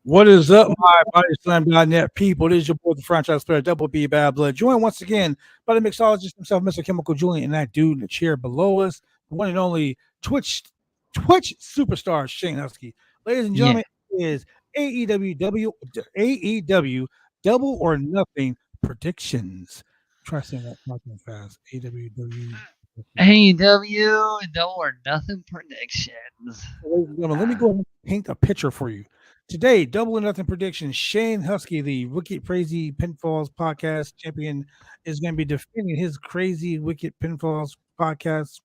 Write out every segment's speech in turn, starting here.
What is up, my BodySlam.net people? It is your boy, the franchise player, Double B Bad Blood. Joined once again by the mixologist himself, Mr. Chemical Julian, and that dude in the chair below us, the one and only Twitch superstar Shane Husky. Ladies and Yeah. gentlemen, it is AEW Double or Nothing predictions. Try saying that fucking fast. AEW. AEW Double or Nothing predictions. Ladies and gentlemen, let me go ahead and paint a picture for you. Today, Double or Nothing predictions. Shane Husky, the Wicked Crazy Pinfalls podcast champion, is going to be defending his Crazy Wicked Pinfalls podcast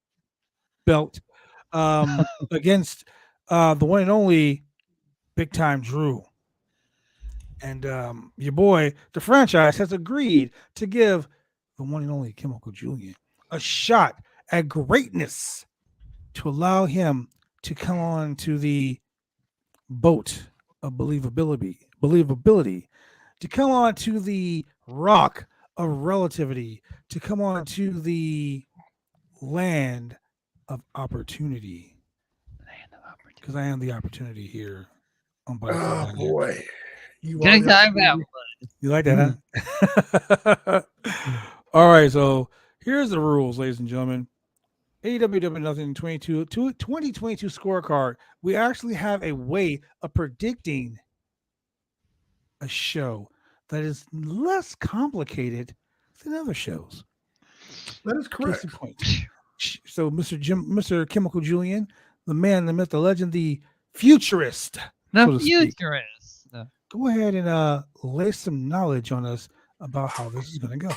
belt against the one and only Big Time Drew. And your boy, the franchise, has agreed to give the one and only Chemical Julian a shot at greatness to allow him to come on to the boat of believability, to come on to the rock of relativity, to come on to the land of opportunity. Because I am the opportunity here on Oh Body. boy, you are Good the time opportunity. out. You like that, huh? All right, so here's the rules, ladies and gentlemen. AEW Nothing 2022 scorecard. We actually have a way of predicting a show that is less complicated than other shows. That is Case correct. in point. So, Mr. Chemical Julian, the man, the myth, the legend, the futurist, The so to speak. futurist. Go ahead and lay some knowledge on us about how this is going to go.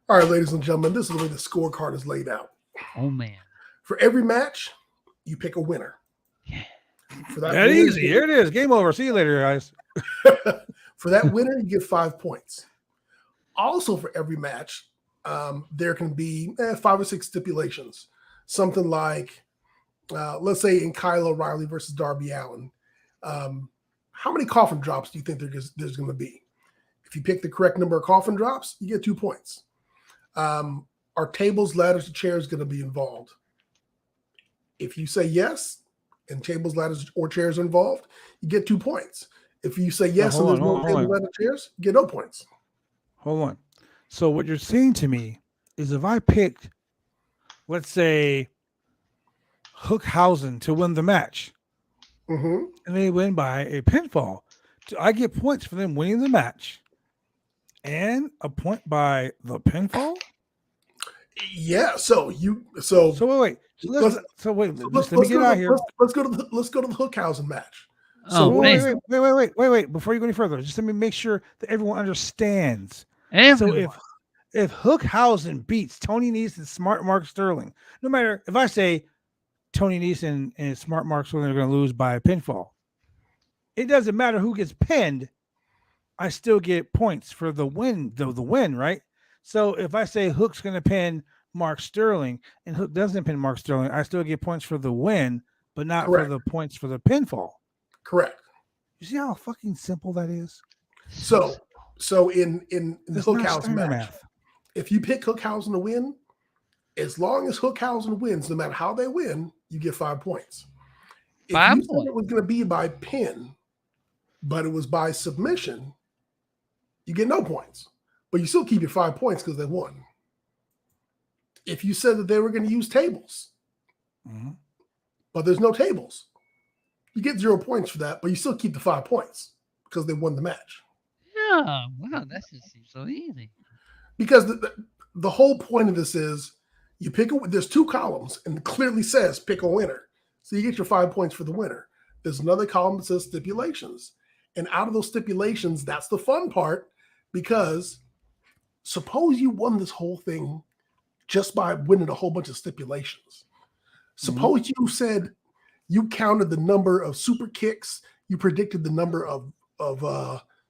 All right, ladies and gentlemen, this is the way the scorecard is laid out. Oh man. For every match, you pick a winner. Yeah. For That winner, easy. Here it is. Game over. See you later, guys. For that winner, you get 5 points. Also, for every match, there can be 5 or 6 stipulations. Something like, let's say in Kyle O'Reilly versus Darby Allin, how many coffin drops do you think there's going to be? If you pick the correct number of coffin drops, you get 2 points. Are tables, ladders, and chairs going to be involved? If you say yes, and tables, ladders, or chairs are involved, you get 2 points. If you say yes and there's no tables, ladders, chairs, you get no points. Hold on. So what you're saying to me is if I picked, let's say, Hookhausen to win the match, and they win by a pinfall, I get points for them winning the match and a point by the pinfall? Yeah. So wait. Let me get out here. Let's go to the Hookhausen match. So wait. Before you go any further, just let me make sure that everyone understands. Everyone. So if Hookhausen beats Tony Nese and Smart Mark Sterling, no matter if I say Tony Nese and Smart Mark Sterling are going to lose by a pinfall, it doesn't matter who gets pinned. I still get points for the win, the win, right? So if I say Hook's going to pin Mark Sterling and Hook doesn't pin Mark Sterling, I still get points for the win, but not for the points for the pinfall. Correct. You see how fucking simple that is? So in the Hookhausen match, if you pick Hookhausen to win, as long as Hookhausen wins, no matter how they win, you get 5 points. If you said it was going to be by pin, but it was by submission, you get no points. But you still keep your 5 points because they won. If you said that they were going to use tables, but there's no tables, you get 0 points for that, but you still keep the 5 points because they won the match. Yeah, wow, that just seems so easy. Because the whole point of this is you pick there's 2 columns and it clearly says pick a winner. So you get your 5 points for the winner. There's another column that says stipulations. And out of those stipulations, that's the fun part, because suppose you won this whole thing just by winning a whole bunch of stipulations. Suppose you said you counted the number of super kicks, you predicted the number of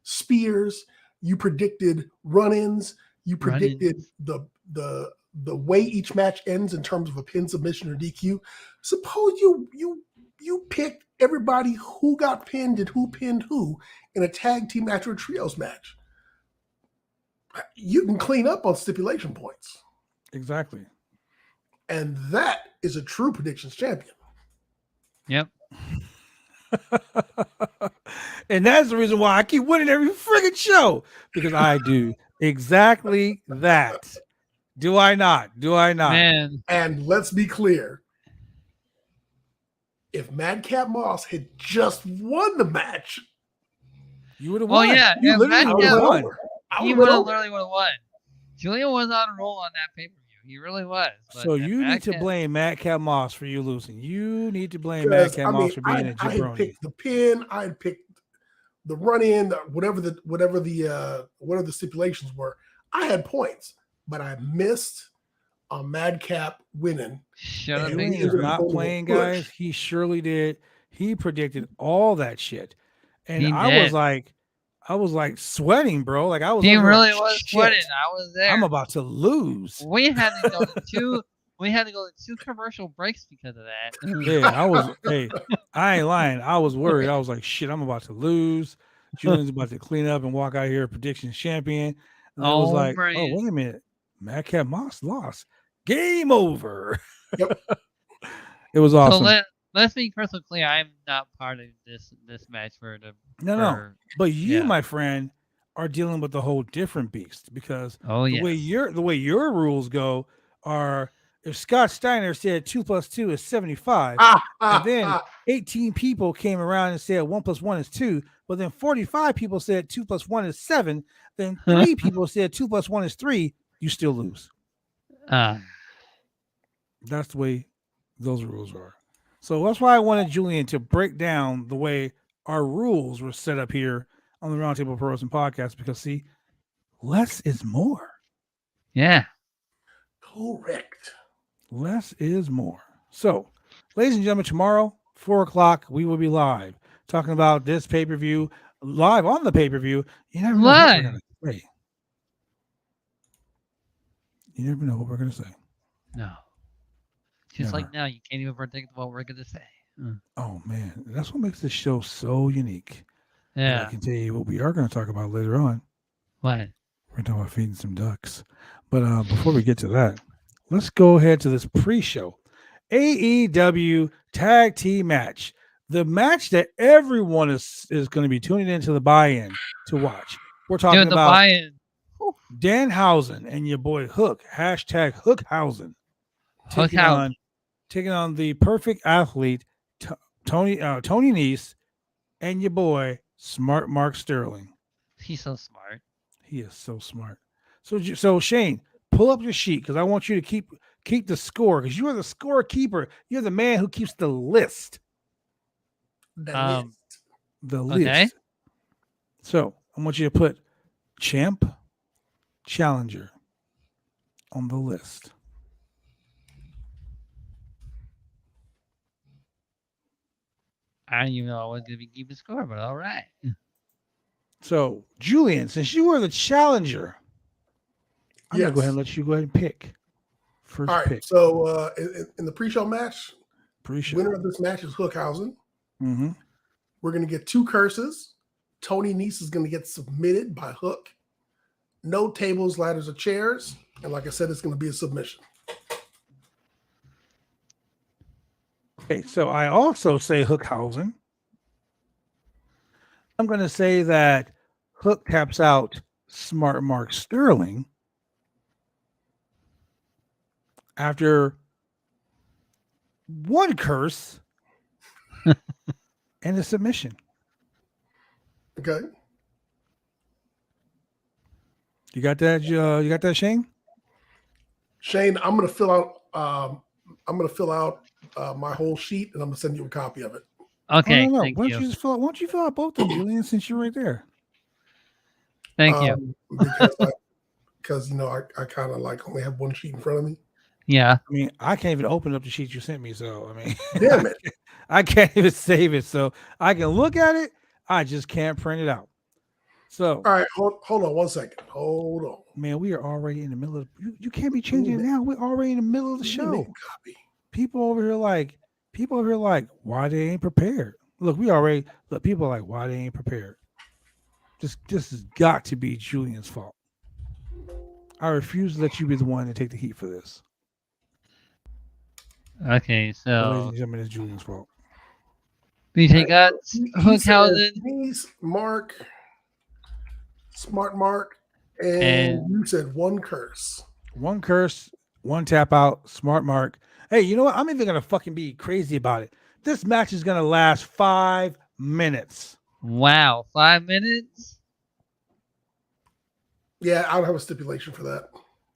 spears, you predicted run-ins, you predicted the way each match ends in terms of a pin, submission, or DQ. Suppose you picked everybody who got pinned and who pinned who in a tag team match or a trios match. You can clean up on stipulation points. Exactly. And that is a true predictions champion. Yep. And that's the reason why I keep winning every friggin' show. Because I do exactly that. Do I not? Do I not? Man, And let's be clear. If Madcap Moss had just won the match, You would have well, won. yeah, You and literally I would would have have Madcap, won. over. I he would would have have over. literally would have won. Julian was on a roll on that pay per view. He really was. But So you need to Madcap- blame Madcap Moss for you losing. You need to blame Because Madcap I mean, Moss for being a I had jabroni. picked the pin, I had picked the run in, whatever the stipulations were. I had points, but I missed a Madcap winning. Should have And been. we Julian is ended up not going to a playing, push. guys. He surely did. He predicted all that shit. And He I did. was like sweating, bro. Like I was He over here really like, was shit, sweating. I was there. I'm about to lose. We had to go to two. We had to go to 2 commercial breaks because of that. Yeah, I was. Hey, I ain't lying. I was worried. I was like, shit, I'm about to lose. Julian's about to clean up and walk out here predictions champion. And it was Oh, like, man. oh, wait a minute. Madcap Moss lost. Game over. Yep. It was So awesome. let's be crystal clear. I'm not part of this match for the. No. But you, yeah. my friend, are dealing with a whole different beast because Oh the way your rules go are if Scott Steiner said 2 + 2 is 75, and then 18 people came around and said 1 + 1 is 2, but then 45 people said 2 + 1 is 7, then 3 people said 2 + 1 is 3, you still lose. That's the way those rules are. So that's why I wanted Julian to break down the way our rules were set up here on the Roundtable Pro Wrestling Podcast because, see, less is more. Yeah. Correct. Less is more. So, ladies and gentlemen, tomorrow, 4 o'clock, we will be live talking about this pay-per-view, live on the pay-per-view. You never know what we're going to say. You never know what we're going to say. No. Just Never. like now, you can't even predict what we're going to say. Oh, man. That's what makes this show so unique. Yeah. But I can tell you what we are going to talk about later on. What? We're talking about feeding some ducks. But before we get to that, let's go ahead to this pre-show. AEW Tag Team match. The match that everyone is going to be tuning into the buy-in to watch. We're talking the about buy-in. Danhausen and your boy Hook, hashtag Hookhausen, taking on the perfect athlete, Tony Nese, and your boy Smart Mark Sterling. He's so smart. He is so smart. So Shane, pull up your sheet because I want you to keep the score because you are the scorekeeper. You're the man who keeps the list. The list. So I want you to put champ, challenger on the list. I didn't even know I was going to be keeping score, but all right. So, Julian, since you are the challenger, I'm going to go ahead and let you go ahead and pick. First all right, pick. So, in the pre-show match, pre-show winner of this match is Hookhausen. Mm-hmm. We're going to get 2 curses. Tony Nese is going to get submitted by Hook. No tables, ladders, or chairs. And like I said, it's going to be a submission. Okay, so I also say Hookhausen. I'm going to say that Hook taps out Smart Mark Sterling after 1 curse and a submission. Okay. You got that? You got that, Shane? Shane, I'm going to fill out my whole sheet, and I'm going to send you a copy of it. Okay, no. thank Why you. don't you just fill out both of them, Julian, since you're right there? Thank you. Because I kind of like only have 1 sheet in front of me. Yeah. I mean, I can't even open up the sheet you sent me, so I mean, damn it, I can't even save it. So I can look at it, I just can't print it out. So, all right, hold on 1 second. Hold on, man. We are already in the middle of. You can't be changing it now. We're already in the middle of the show. Copy. People over here like, why they ain't prepared? Look, people are like, why they ain't prepared? This has got to be Julian's fault. I refuse to let you be the one to take the heat for this. Okay, Ladies so and gentlemen, it's Julian's fault. BJ got He Hookhausen. said Denise, Mark, Smart Mark, and And- you said one curse. One curse, one tap out, smart mark. Hey, you know what? I'm even gonna fucking be crazy about it. This match is gonna last 5 minutes. Wow, 5 minutes? Yeah, I don't have a stipulation for that.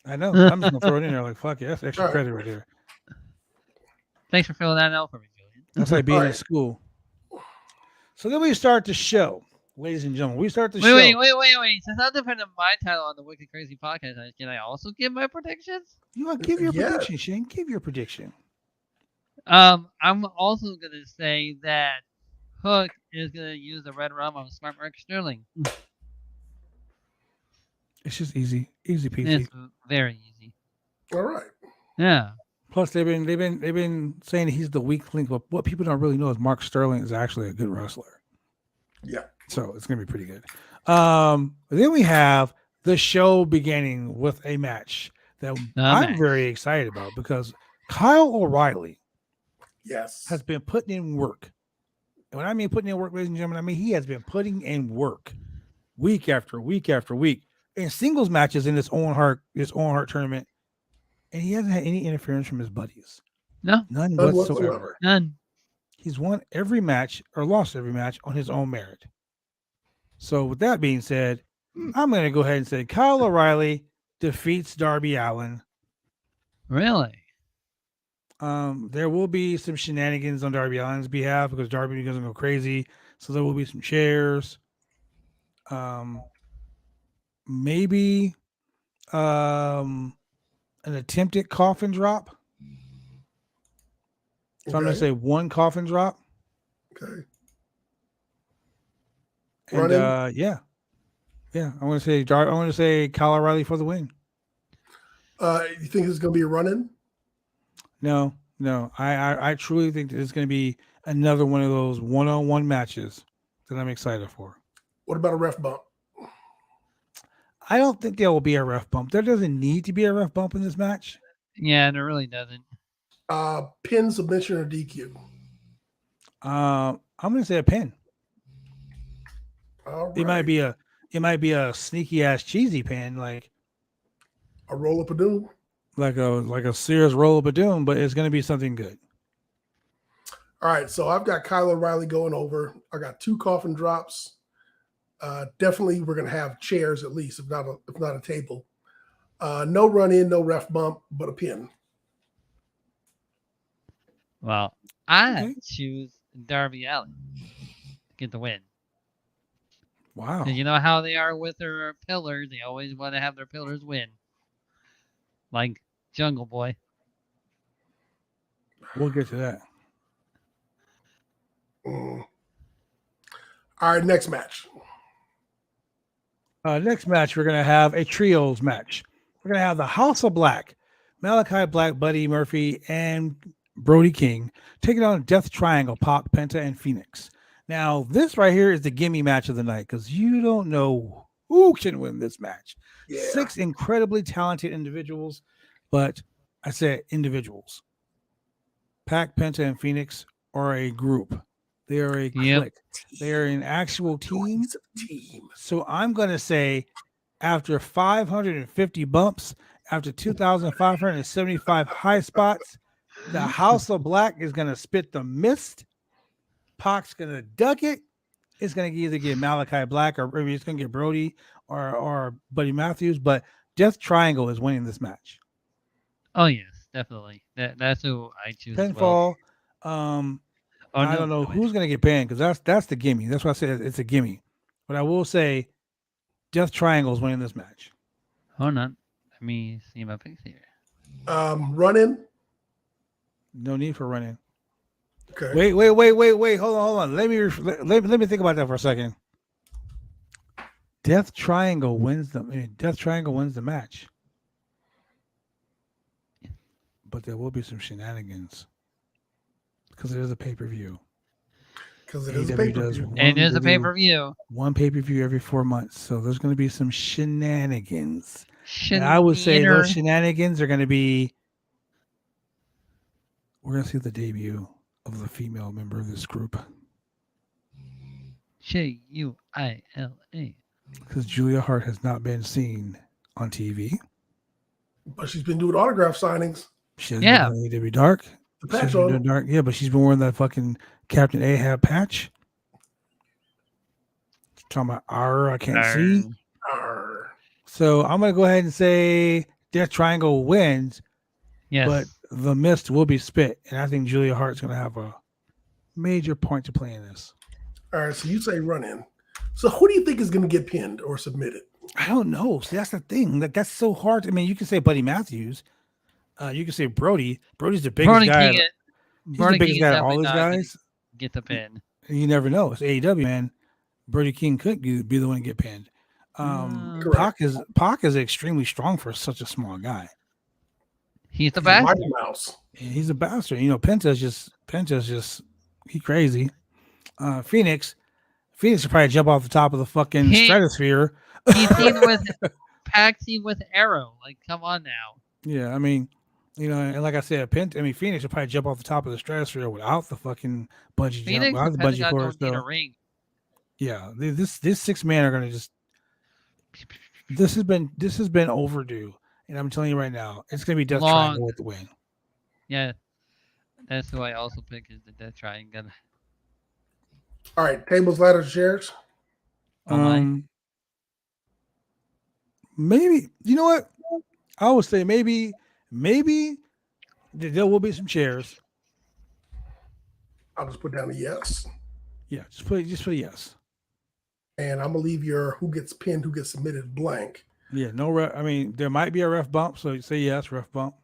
I know. I'm just gonna throw it in there like fuck it. That's extra All right. credit right there. Thanks for filling that out for me, Julian. That's like being All in right. school. So then we start the show, ladies and gentlemen. We start the Wait, show. wait. Since I'm depending on my title on the Wicked Crazy podcast, can I also give my predictions? You want to give your Yes. prediction, Shane? Give your prediction. I'm also gonna say that Hook is gonna use the red rum on Smart Mark Sterling. It's just easy peasy. It's very easy. All right. Yeah. Plus, they've been saying he's the weak link, but what people don't really know is Mark Sterling is actually a good wrestler. Yeah. So it's gonna be pretty good. Then we have the show beginning with a match that I'm very excited about because Kyle O'Reilly Yes. has been putting in work. And when I mean putting in work, ladies and gentlemen, I mean he has been putting in work week after week after week in singles matches in his own heart tournament, and he hasn't had any interference from his buddies. No. None whatsoever. None. He's won every match or lost every match on his own merit. So with that being said, I'm going to go ahead and say Kyle O'Reilly defeats Darby Allin. Really? There will be some shenanigans on Darby Allin's behalf because Darby doesn't go crazy. So there will be some chairs. Maybe an attempted coffin drop. So I'm going to say one coffin drop. Okay. And yeah. I want to say Kyle O'Reilly for the win. You think it's going to be a run-in? No. I truly think that it's going to be another one of those one-on-one matches that I'm excited for. What about a ref bump? I don't think there will be a ref bump. There doesn't need to be a ref bump in this match. Yeah, there really doesn't. Pin, submission, or DQ? I'm going to say a pin. All right. It might be a sneaky ass cheesy pin, like a roll up a doom, like a Sears roll up a doom, but it's going to be something good. All right, so I've got Kyle O'Reilly going over. I got 2 coffin drops. Definitely, we're going to have chairs at least, if not a table. No run in, no ref bump, but a pin. Well, I choose Darby Allin to get the win. Wow. You know how they are with their pillars. They always want to have their pillars win. Like Jungle Boy. We'll get to that. All right, next match. Next match, we're going to have a trios match. We're going to have the House of Black, Malachi Black, Buddy Murphy, and Brody King taking on Death Triangle, Pac, Penta, and Phoenix. Now, this right here is the gimme match of the night because you don't know who can win this match. Yeah. 6 incredibly talented individuals, but I said individuals. Pac, Penta, and Phoenix are a group. They are a clique. They are an actual team. So I'm going to say after 550 bumps, after 2,575 high spots, the House of Black is going to spit the mist. Pac's going to duck it. It's going to either get Malachi Black or maybe it's going to get Brody or Buddy Matthews. But Death Triangle is winning this match. Oh, yes, definitely. That's who I choose. Pinfall. Well. I don't know who's going to get banned because that's the gimme. That's why I said it's a gimme. But I will say Death Triangle is winning this match. Hold on. Let me see my picks here. Run-in? No need for running. Okay. Wait. Hold on. Let me think about that for a second. Death Triangle wins the match. But there will be some shenanigans. Because it is a pay-per-view. Because it is a pay-per-view. And it is a pay-per-view. One pay-per-view every 4 months. So there's going to be some shenanigans. And I would say those shenanigans are going to be... We're going to see the debut of the female member of this group. Juila. Because Julia Hart has not been seen on TV. But she's been doing autograph signings. She hasn't Yeah. been doing AEW Dark. The She patch hasn't been on. doing Dark. Yeah, but she's been wearing that fucking Captain Ahab patch. Talking about R, I can't see. Arr. So I'm gonna go ahead and say Death Triangle wins, Yes. but the mist will be spit, and I think Julia Hart's gonna have a major point to play in this. All right, so you say run in. So who do you think is going to get pinned or submitted? I don't know. See, that's the thing. That's so hard. I mean, you can say Buddy Matthews. You can say Brody. Brody's the biggest guy. He's the biggest guy of all these guys. Get the pin. You never know. It's AEW, man. Brody King could be the one to get pinned. Correct. Pac is extremely strong for such a small guy. He's the He's a best. Mighty Mouse. And he's a bastard. You know, Penta's just he crazy. Phoenix should probably jump off the top of the fucking stratosphere. He teamed with Paxi with Arrow. Like, come on now. Yeah, I mean, you know, and like I said, Phoenix should probably jump off the top of the stratosphere without the fucking bungee jump, without the bungee cords. Don't need a ring. Yeah, this 6 men are gonna just. This has been overdue, and I'm telling you right now, it's gonna be Death Triangle with the win. Yeah, that's who I also pick is the Death Triangle. All right, tables, ladders, chairs. Maybe you know what? I would say maybe there will be some chairs. I'll just put down a yes. Yeah, just put a yes. And I'm gonna leave your who gets pinned, who gets submitted blank. Yeah, no ref. I mean, there might be a ref bump, so you say yes, ref bump.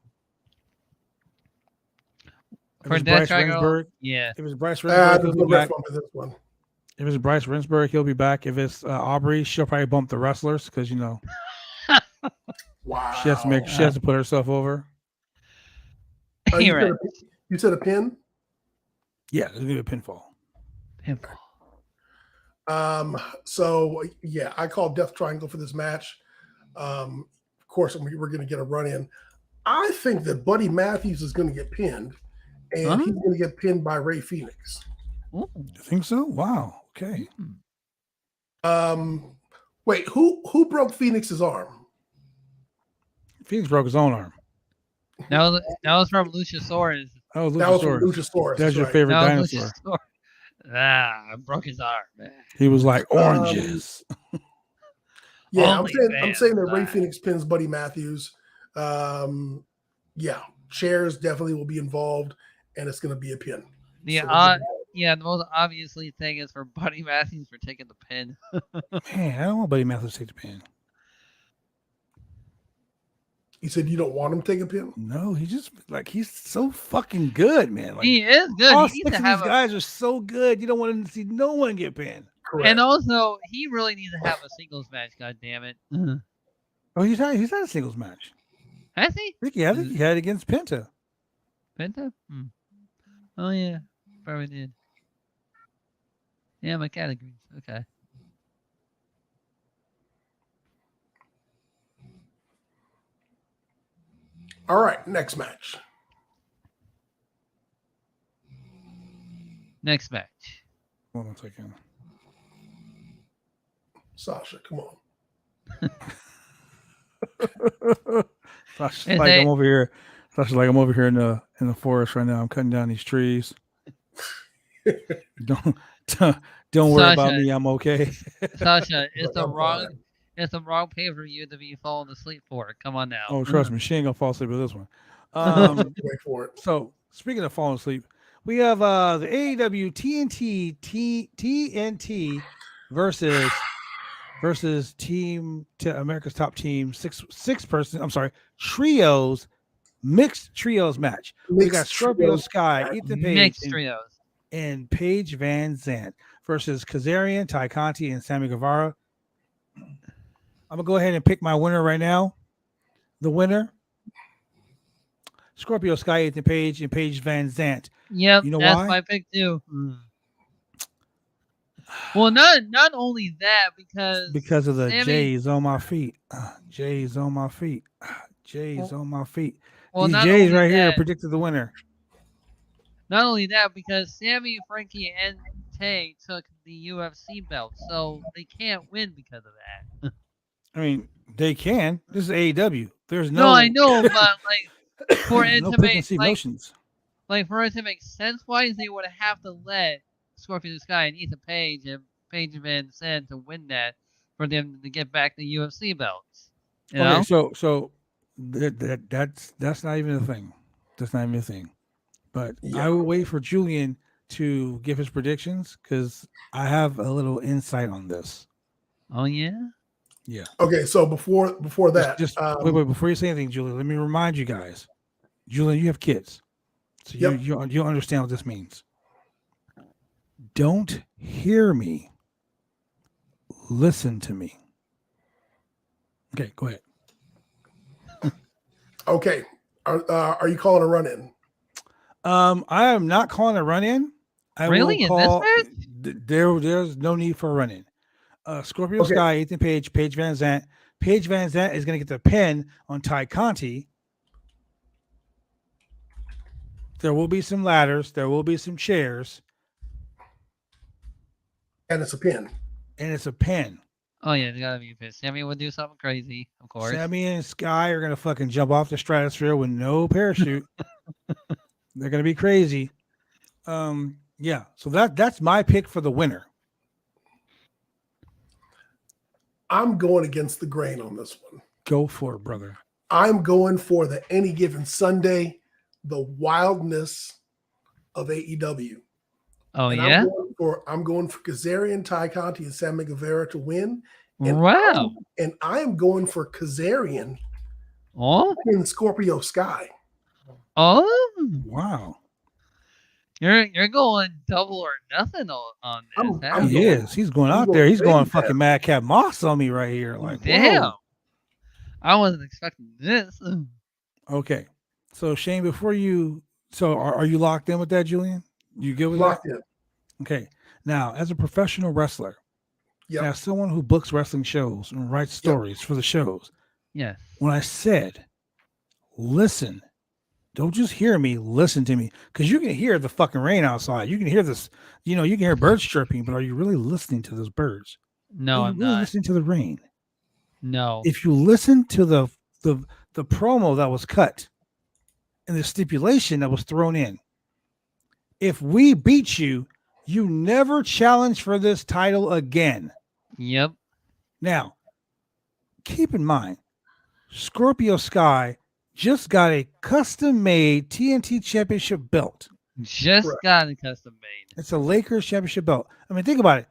For Death Triangle, yeah. If it's Bryce Rensburg, he'll be back. This one. If it's Bryce Rensburg, he'll be back. If it's Aubrey, she'll probably bump the wrestlers because you know. Wow. She has to put herself over. You said a pin? Yeah, it's gonna be a pinfall. So yeah, I call Death Triangle for this match. Of course, we're gonna get a run in. I think that Buddy Matthews is gonna get pinned, and he's gonna get pinned by Ray Phoenix. You think so? Wow. Okay. Wait, who broke Phoenix's arm? Phoenix broke his own arm. That was from Luchasaurus. That was from Luchasaurus. That's your favorite dinosaur. I broke his arm. Man. He was like oranges. Yeah, I'm saying that Ray Phoenix pins Buddy Matthews. Yeah, chairs definitely will be involved, and it's going to be a pin. The most obviously thing is for Buddy Matthews for taking the pin. Man, I don't want Buddy Matthews to take the pin. You said you don't want him to take a pin? No, he's so fucking good, man. Like, he is good. All 6 of these guys are so good. You don't want him to see no one get pinned. Correct. And also, he really needs to have a singles match. God damn it! Oh, he's had a singles match. Has he? I think he had it against Penta. Penta? Oh yeah, probably did. Yeah, my categories. Okay. All right, next match. Next match. Hold on a second. Sasha, come on. Sasha's like I'm over here. Sasha's like I'm over here in the forest right now. I'm cutting down these trees. Don't worry about me. I'm okay. Sasha, it's the wrong pay-per-view to be falling asleep for. Come on now. Oh, trust me, she ain't gonna fall asleep with this one. Wait for it. So speaking of falling asleep, we have the AEW TNT versus Team America's Top Team trios, mixed trios match. We got Scorpio Sky, Ethan Page, and Paige Van Zandt versus Kazarian, Ty Conti, and Sammy Guevara. I'm gonna go ahead and pick my winner right now. The winner, Scorpio Sky, Ethan Page, and Paige Van Zandt. Yep, you know that's why? my pick too. Well, not only that, because of the Sammy, J's on my feet. J's on my feet. J's on my feet. Well, these J's right here predicted the winner. Not only that, because Sammy, Frankie, and Tay took the UFC belt, so they can't win because of that. I mean, they can. This is AEW. There's No, I no know, but like for it no to make preconceived notions. like for it to make sense wise, they would have to let Scorpio Sky and Ethan Page and Page Van Zandt to win that for them to get back the UFC belts. You know? Okay, so that's not even a thing. That's not even a thing. But Yeah. I will wait for Julian to give his predictions because I have a little insight on this. Oh yeah. Yeah. Okay, so before that, Just wait before you say anything, Julian. Let me remind you guys. Julian, you have kids, so Yep. you understand what this means. Don't hear me. Listen to me. Okay, go ahead. okay, are you calling a run in? I am not calling a run in. I Really? will In this call. match? There's no need for a run in. Scorpio Okay. Sky, Ethan Page, Paige Van Zandt. Paige Van Zandt is going to get the pin on Ty Conti. There will be some ladders. There will be some chairs. And it's a pin. And it's a pin. Oh yeah, it's gotta be pissed. Sammy would do something crazy, of course. Sammy and Sky are going to fucking jump off the stratosphere with no parachute. They're going to be crazy. Yeah. So that's my pick for the winner. I'm going against the grain on this one. Go for it, brother. I'm going for the any given Sunday, the wildness of AEW. Oh And yeah. I'm going for Kazarian, Ty Conti, and Sammy Guevara to win. And Wow. I am going for Kazarian Oh. in Scorpio Sky. Oh. Wow. You're going double or nothing on this. I'm He is. He's going out there. He's going fucking Madcap Moss on me right here. Like, damn. whoa. I wasn't expecting this. Okay. So Shane, before you, are you locked in with that, Julian? You good with Locked that? in. Okay. Now, as a professional wrestler, Yep. as someone who books wrestling shows and writes stories for the shows, Yes. when I said, listen, don't just hear me, listen to me. Because you can hear the fucking rain outside. You can hear this, you can hear birds chirping, but are you really listening to those birds? No, are you I'm really not. listening to the rain? No. If you listen to the promo that was cut and the stipulation that was thrown in, if we beat you, you never challenge for this title again. Yep. Now, keep in mind, Scorpio Sky just got a custom-made TNT Championship belt. Just Correct. got a custom made. It's a Lakers Championship belt. I mean, think about it.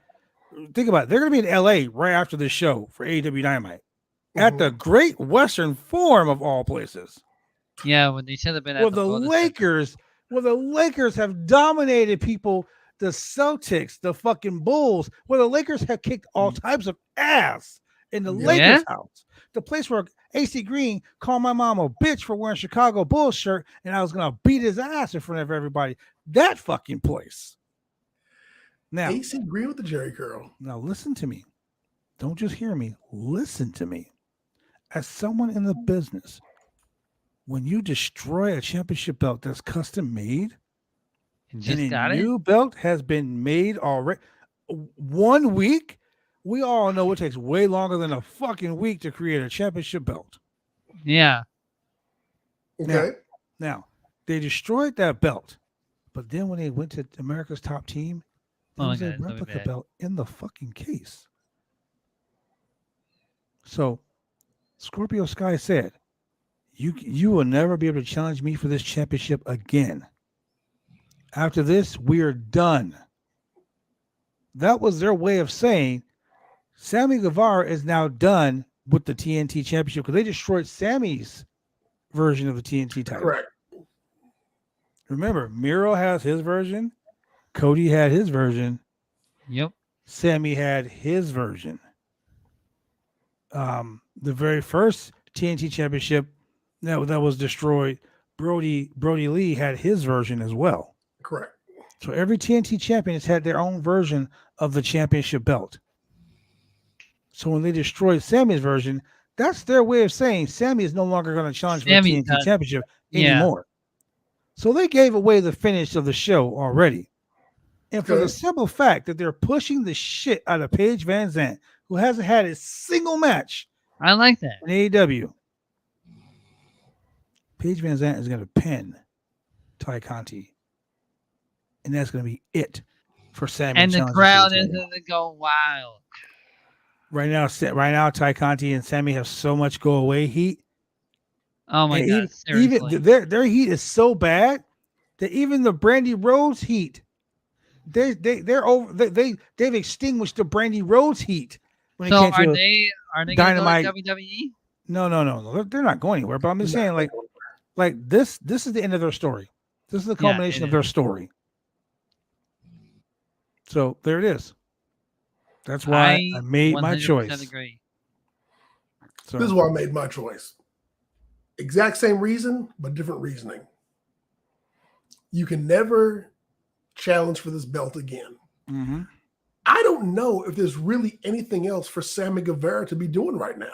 They're going to be in LA right after this show for AEW Dynamite at the Great Western Forum of all places. Yeah, when they should have been at Well, the Lakers have dominated people, the Celtics, the fucking Bulls, where the Lakers have kicked all types of ass in the Lakers house. The place where AC Green called my mom a bitch for wearing Chicago Bulls shirt, and I was going to beat his ass in front of everybody. That fucking place. Now, AC Green with the Jerry curl. Now listen to me. Don't just hear me. Listen to me. As someone in the business, when you destroy a championship belt that's custom made, and a new belt has been made already, 1 week, we all know it takes way longer than a fucking week to create a championship belt. Yeah. Okay. Now they destroyed that belt, but then when they went to America's Top Team, there was a replica belt in the fucking case. So Scorpio Sky said, you will never be able to challenge me for this championship again. After this, we're done. That was their way of saying Sammy Guevara is now done with the TNT championship because they destroyed Sammy's version of the TNT title. Correct. Remember, Miro has his version. Cody had his version. Yep. Sammy had his version. The very first TNT championship that was destroyed, Brody Lee had his version as well. Correct. So every TNT champion has had their own version of the championship belt. So when they destroyed Sammy's version, that's their way of saying Sammy is no longer going to challenge for the TNT championship anymore. So they gave away the finish of the show already. And for the simple fact that they're pushing the shit out of Paige Van Zandt, who hasn't had a single match I like that. in AEW, Paige Van Zandt is going to pin Ty Conti. And that's going to be it for Sammy. And the crowd is going to go wild. Right now, Ty Conti and Sammy have so much go away heat. Oh my God! Seriously, even their heat is so bad that even the Brandy Rhodes heat, they've extinguished the Brandy Rhodes heat. When so are they Dynamite going to WWE? No, they're not going anywhere. But I'm just saying, like this is the end of their story. This is the culmination of their story. So there it is. That's why I made my choice. Agree. So, this is why I made my choice. Exact same reason, but different reasoning. You can never challenge for this belt again. Mm-hmm. I don't know if there's really anything else for Sammy Guevara to be doing right now.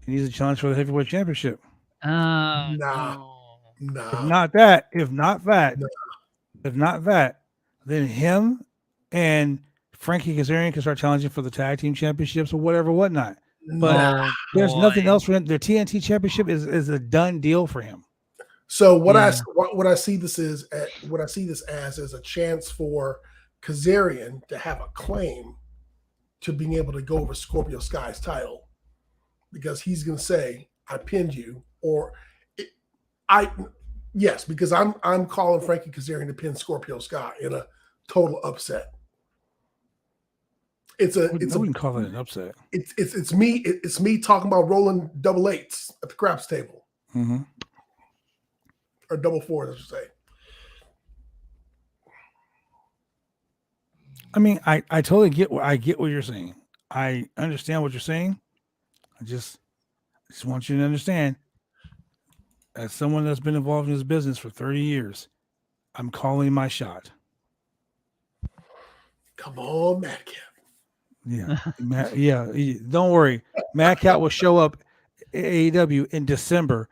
He needs a challenge for the heavyweight championship. Nah. If not that, then him and Frankie Kazarian can start challenging for the tag team championships or whatnot. But there's nothing else for him. The TNT championship is a done deal for him. So what I see this as is a chance for Kazarian to have a claim to being able to go over Scorpio Sky's title, because he's going to say, "I pinned you," because I'm calling Frankie Kazarian to pin Scorpio Sky in a total upset. I wouldn't call it an upset. It's me talking about rolling double eights at the craps table, or double fours, I should say. I mean, I totally get what you're saying. I understand what you're saying. I just want you to understand, as someone that's been involved in this business for 30 years, I'm calling my shot. Come on, Madcap. Yeah. Don't worry. Madcap will show up at AEW in December.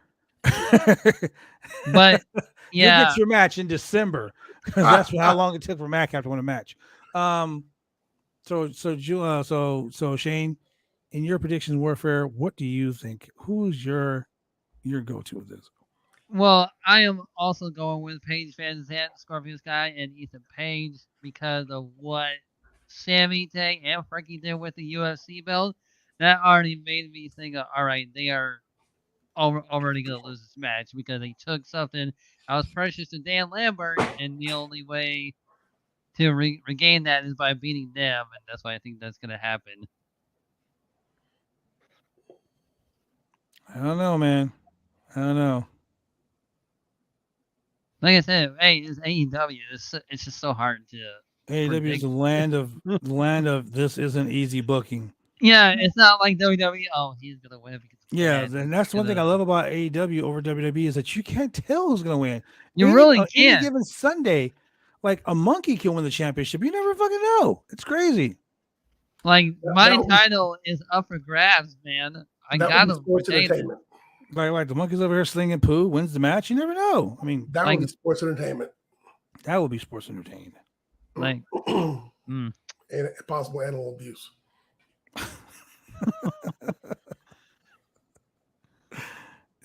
But you get your match in December, because that's how long it took for Madcap to win a match. So Shane, in your predictions warfare, what do you think? Who's your go-to with this? Well, I am also going with Paige Van Zandt, Scorpio Sky, and Ethan Page because of what Sammy Tay and Frankie did with the UFC belt. That already made me think, all right, they are already going to lose this match because they took something that was precious to Dan Lambert, and the only way to regain that is by beating them, and that's why I think that's going to happen. I don't know, man. I don't know. Like I said, hey, it's AEW. It's just so hard to. AEW is the land of this isn't easy booking. Yeah, it's not like WWE. Oh, he's gonna win because. Yeah, and that's one thing I love about AEW over WWE is that you can't tell who's gonna win. You really can't. Any given Sunday, like a monkey can win the championship. You never fucking know. It's crazy. Like my title is up for grabs, man. I gotta sports entertainment. Like the monkey's over here slinging poo, wins the match. You never know. I mean, that would be sports entertainment. That would be sports entertainment. Like and possible animal abuse.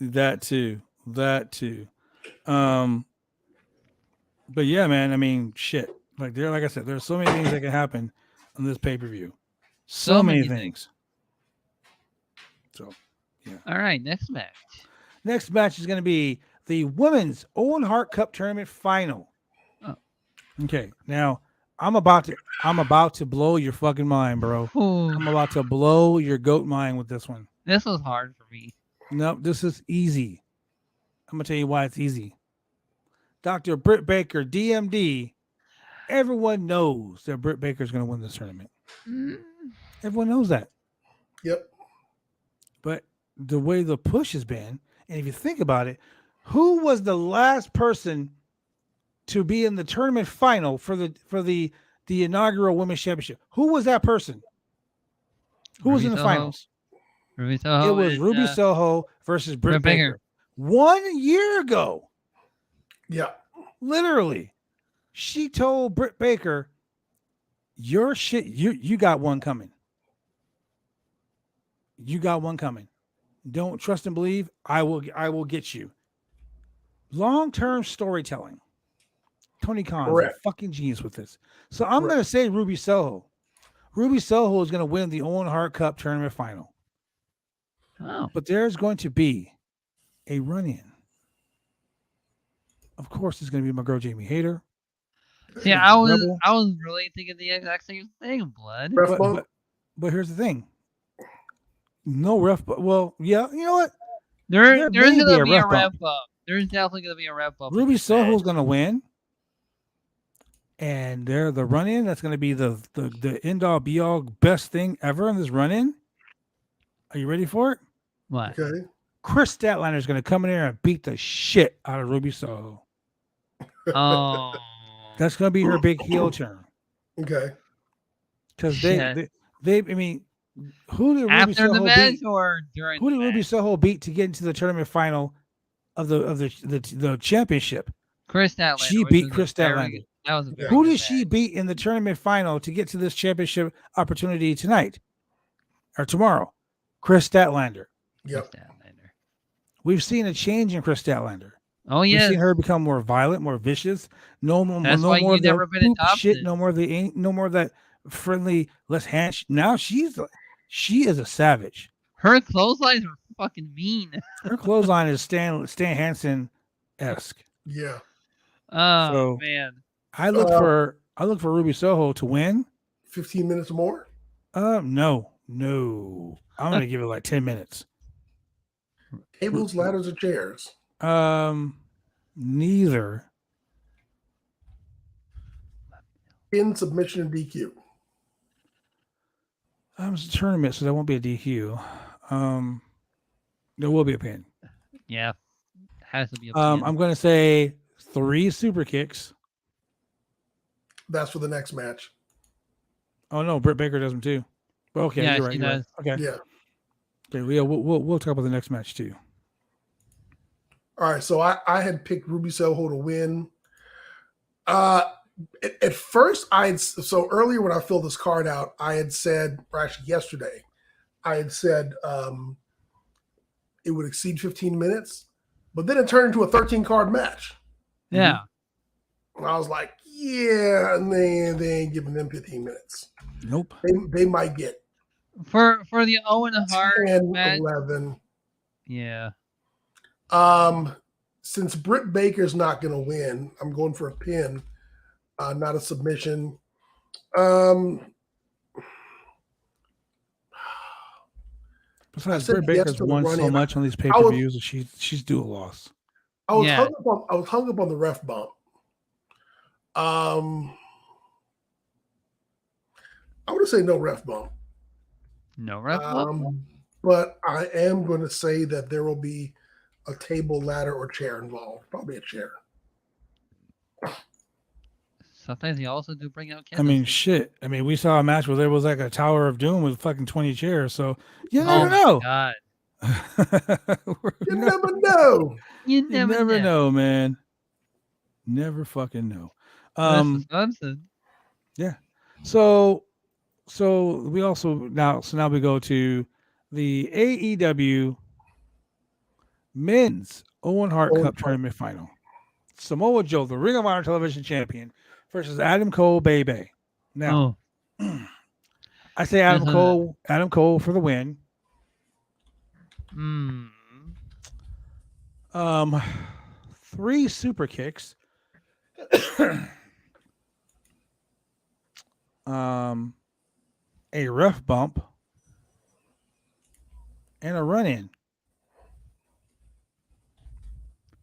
That too. But yeah, man. I mean, shit. Like I said, there's so many things that can happen on this pay-per-view. So many things. So, yeah. All right, next match. Next match is going to be the Women's Owen Hart Cup Tournament Final. Oh. Okay, now I'm about to blow your fucking mind, bro. Ooh. I'm about to blow your goat mind with this one. This was hard for me. No, this is easy. I'm gonna tell you why it's easy. Dr. Britt Baker, DMD. Everyone knows that Britt Baker is going to win this tournament. Everyone knows that. Yep. But the way the push has been, and if you think about it, who was the last person to be in the tournament final for the inaugural Women's Championship? Who was that person? Who was in the finals? Ruby Soho. It was Ruby Soho versus Britt Baker. 1 year ago. Yeah. Literally. She told Britt Baker, Your shit, you got one coming. You got one coming. Don't trust and believe. I will get you. Long-term storytelling. Tony Khan's a Correct. fucking genius with this. So I'm Correct. gonna say Ruby Soho. Ruby Soho is gonna win the Owen Hart Cup tournament final. Oh, But there's going to be a run-in. Of course, it's gonna be my girl Jamie Hayter. see, I was Rebel. really thinking the exact same thing, blood. Ref But bump. but here's the thing. No ref. Well, yeah. You know what? There's may be gonna a be a ref ref bump. bump. There's definitely gonna be a ref bump. in Ruby this Soho's match. gonna win. And they're the run-in. That's gonna be the end-all be-all best thing ever in this run-in. Are you ready for it? What? Okay. Chris Statlander is going to come in there and beat the shit out of Ruby Soho. Oh, That's going to be her big heel turn. Okay. Because shit. I mean, who did Ruby After the Soho match beat? or during Who the did Ruby match? Soho beat to get into the tournament final of the championship? Chris Statlander. She which beat was a Chris very- Statlander. That was a very Who good did she match. beat in the tournament final to get to this championship opportunity tonight or tomorrow? Chris Statlander. Yep. Chris Statlander. We've seen a change in Chris Statlander. Oh We've yes. seen her become more violent, more vicious. No more, That's no why more you of the never been poop shit. adopted. No more of that friendly. Let's hand. Now she is a savage. Her clotheslines are fucking mean. Her clothesline is Stan Hansen esque. Yeah. Oh So- man. I look for Ruby Soho to win. 15 minutes more. No. I'm gonna give it like 10 minutes. Tables, ladders, or chairs. Neither. Pin, submission, and DQ. It's a tournament, so there won't be a DQ. There will be a pin. Yeah. Has to be a I'm going to say 3 super kicks. That's for the next match. Oh no, Britt Baker does them too. Well, okay, Yeah, you're right. she You're right. does. Okay, Yeah. okay. Yeah, we'll talk about the next match too. All right. So I had picked Ruby Soho to win. At first, so earlier when I filled this card out, I had said, or actually yesterday, I had said it would exceed 15 minutes, but then it turned into a 13 card match. Yeah. And I was like, yeah, and they ain't giving them 15 minutes. Nope. They might get For the Owen Hart 10, match. 11. Yeah. Since Britt Baker's not going to win, I'm going for a pin, not a submission. Besides, said Britt yes Baker's to the won so run-in. much on these pay-per-views that she's due a loss. I was Yeah. hung up on the ref bump. I would say no ref bump. No ref bump? But I am going to say that there will be a table, ladder, or chair involved. Probably a chair. Sometimes you also do bring out I mean, candles. shit. I mean, we saw a match where there was like a Tower of Doom with fucking 20 chairs. So you Oh never my know. God. You never know. You You never never know, man. Never fucking know. That's Thompson. Yeah. So we also now we go to the AEW Men's Owen Hart Owen Cup Hart. Tournament Final. Samoa Joe, the Ring of Honor Television Champion, versus Adam Cole, Baby. Now, I say Adam Cole for the win. Hmm. 3 super kicks. A ref bump and a run-in.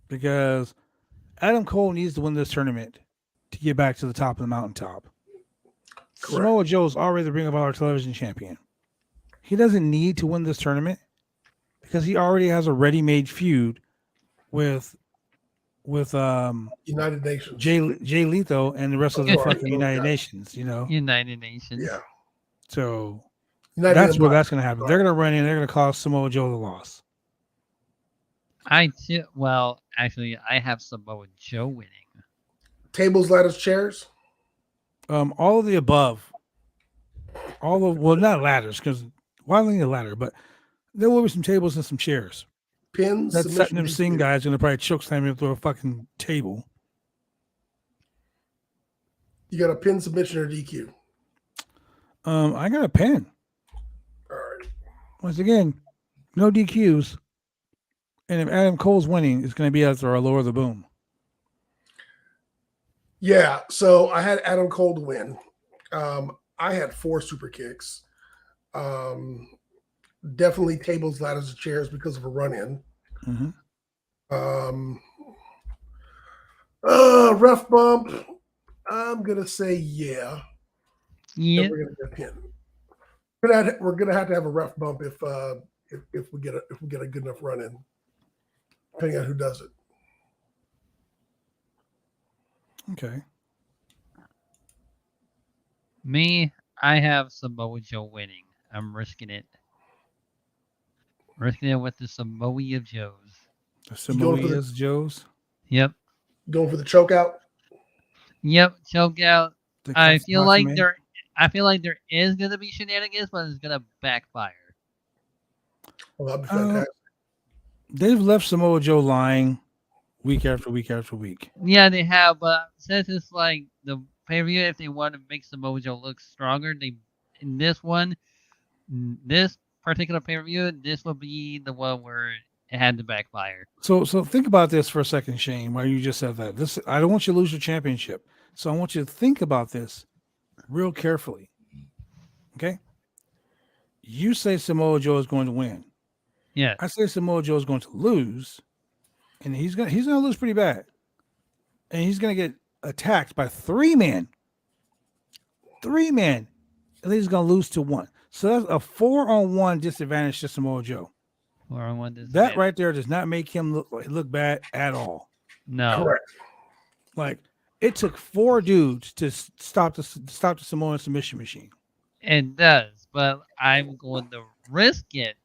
Because Adam Cole needs to win this tournament to get back to the top of the mountaintop. Correct. Samoa Joe's already the Ring of Honor Television Champion. He doesn't need to win this tournament because he already has a ready-made feud with United Nations. Jay Lethal and the rest of the Right. fucking United Nations, you know. United Nations. Yeah. So United that's where Empire. that's going to happen. They're going to run in. They're going to cause Samoa Joe the loss. Actually, I have Samoa Joe winning. Tables, ladders, chairs. All of the above All of well, not ladders because why do they need a ladder? But there will be some tables and some chairs. Pins, That submission, Satnam Singh DQ. guy is gonna probably choke slam him through a fucking table. You got a pin, submission, or DQ. I got a pen. All right. Once again, no DQs. And if Adam Cole's winning, it's going to be after a lower the boom. Yeah. So I had Adam Cole to win. I had 4 super kicks. Definitely tables, ladders, and chairs because of a run in. Mm-hmm. Ref bump. I'm gonna say yeah. Yeah. We're gonna get a pin. We're gonna have to have a ref bump if we get a good enough run in, depending on who does it. Okay. Me, I have Samoa Joe winning. I'm risking it. Risking it with the Samoa of Joes. The Samoa's Joes. Yep. Going for the choke out. Yep. Choke out. The I feel like man. there is gonna be shenanigans, but it's gonna backfire. Well, that'd be fantastic. They've left Samoa Joe lying week after week after week. Yeah, they have, but since it's like the pay-per-view, if they want to make Samoa Joe look stronger, in this particular pay-per-view, this will be the one where it had to backfire. So think about this for a second, Shane. Why you just said that? I don't want you to lose your championship. So I want you to think about this real carefully. Okay? You say Samoa Joe is going to win. Yeah. I say Samoa Joe is going to lose, and he's gonna lose pretty bad, and he's gonna get attacked by 3 men. 3 men, and he's gonna lose to 1. So that's a 4-on-1 disadvantage to Samoa Joe. 4-on-1 disadvantage. That right there does not make him look bad at all. No. Correct. Like it took 4 dudes to stop the Samoan submission machine. It does, but I'm going to risk it.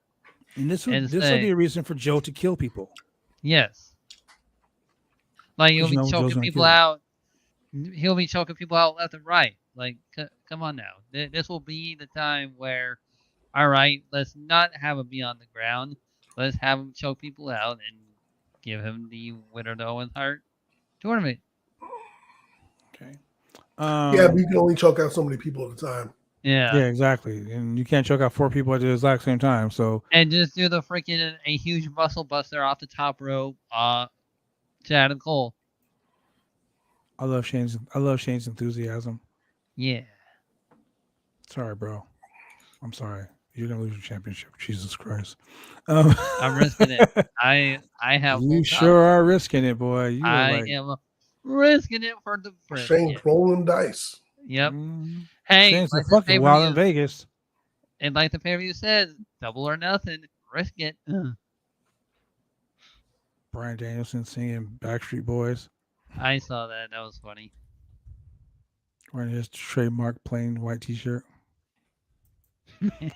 And this will be a reason for Joe to kill people. Yes. Like he'll be choking people out. He'll be choking people out left and right. Like, come on now. This will be the time where, all right, let's not have him be on the ground. Let's have him choke people out and give him the winner of the Owen Hart tournament. Okay. Yeah, but you can only choke out so many people at a time. Yeah. Yeah, exactly. And you can't choke out 4 people at the exact same time. So and just do the freaking a huge muscle buster off the top rope to Adam Cole. I love Shane's enthusiasm. Yeah. Sorry, bro. I'm sorry. You're gonna lose your championship. Jesus Christ. I'm risking it. I have. You sure are risking it, boy. I am risking it for the brisket. Shane's rolling dice. Yep. Hey, Shane's like the fucking wild in Vegas. And like the pay-per-view says, double or nothing. Risk it. Bryan Danielson singing Backstreet Boys. I saw that. That was funny. Wearing his trademark plain white t-shirt.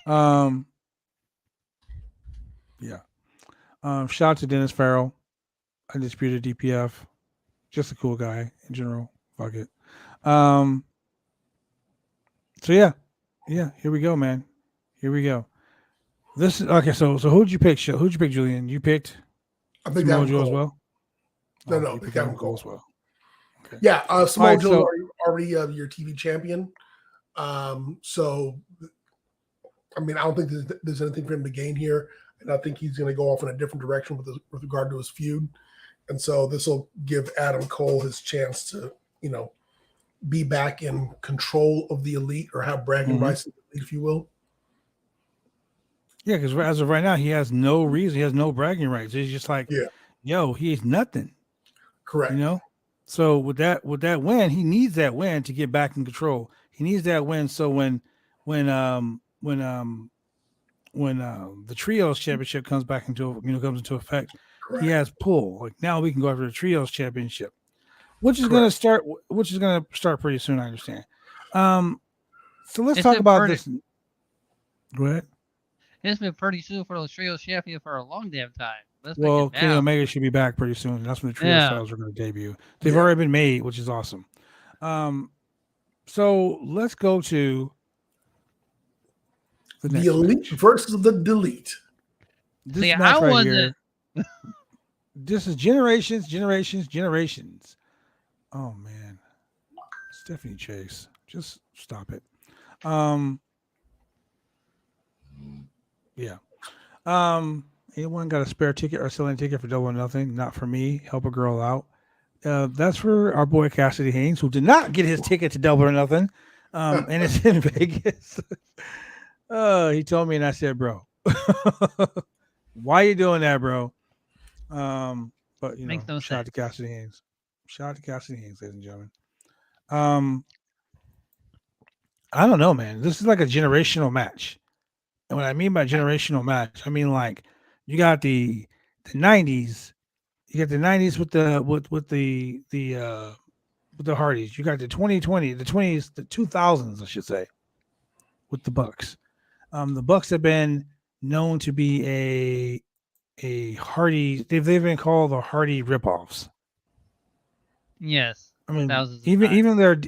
Yeah. Shout out to Dennis Farrell. Undisputed DPF. Just a cool guy in general. Fuck it. So yeah. Here we go, man. Here we go. This is okay. So who'd you pick? Who'd you pick, Julian? You picked Samoa Joe as well. No, pick Adam Cole as well. Okay. Yeah, Samoa Joe already your TV champion. So I mean, I don't think there's anything for him to gain here, and I think he's going to go off in a different direction with regard to his feud. And so this will give Adam Cole his chance to, be back in control of the elite or have bragging rights in the elite, if you will. Yeah, because as of right now, he has no reason. He has no bragging rights. He's just like, yo, he's nothing. Correct. So with that win, he needs that win to get back in control. He needs that win so when the trios championship comes back comes into effect, correct, he has pull. Like now we can go after the trios championship, which is going to start pretty soon. I understand. So let's talk about this. Go ahead. It's been pretty soon for the trios champion for a long damn time. Kenny Omega should be back pretty soon. That's when the trio styles are going to debut. They've already been made, which is awesome. So let's go to The elite versus the delete. This See, match I right wasn't. here. This is generations. Oh man, Stephanie Chase, just stop it. Um, yeah. Anyone got a spare ticket or selling ticket for Double or Nothing? Not for me. Help a girl out. That's for our boy Cassidy Haynes, who did not get his ticket to Double or Nothing. And it's in Vegas. He told me, and I said, "Bro, why you doing that, bro?" But Makes no shout out to sense. Cassidy Haynes. Shout out to Cassidy Haynes, ladies and gentlemen. Um, I don't know, man. This is like a generational match. And what I mean by generational match, I mean like you got the '90s, you got the '90s with the Hardys. You got the 2020, the 20s, the 2000s, I should say, with the Bucks. The Bucks have been known to be a Hardy. They've been called the Hardy ripoffs. Yes, I mean, thousands of times.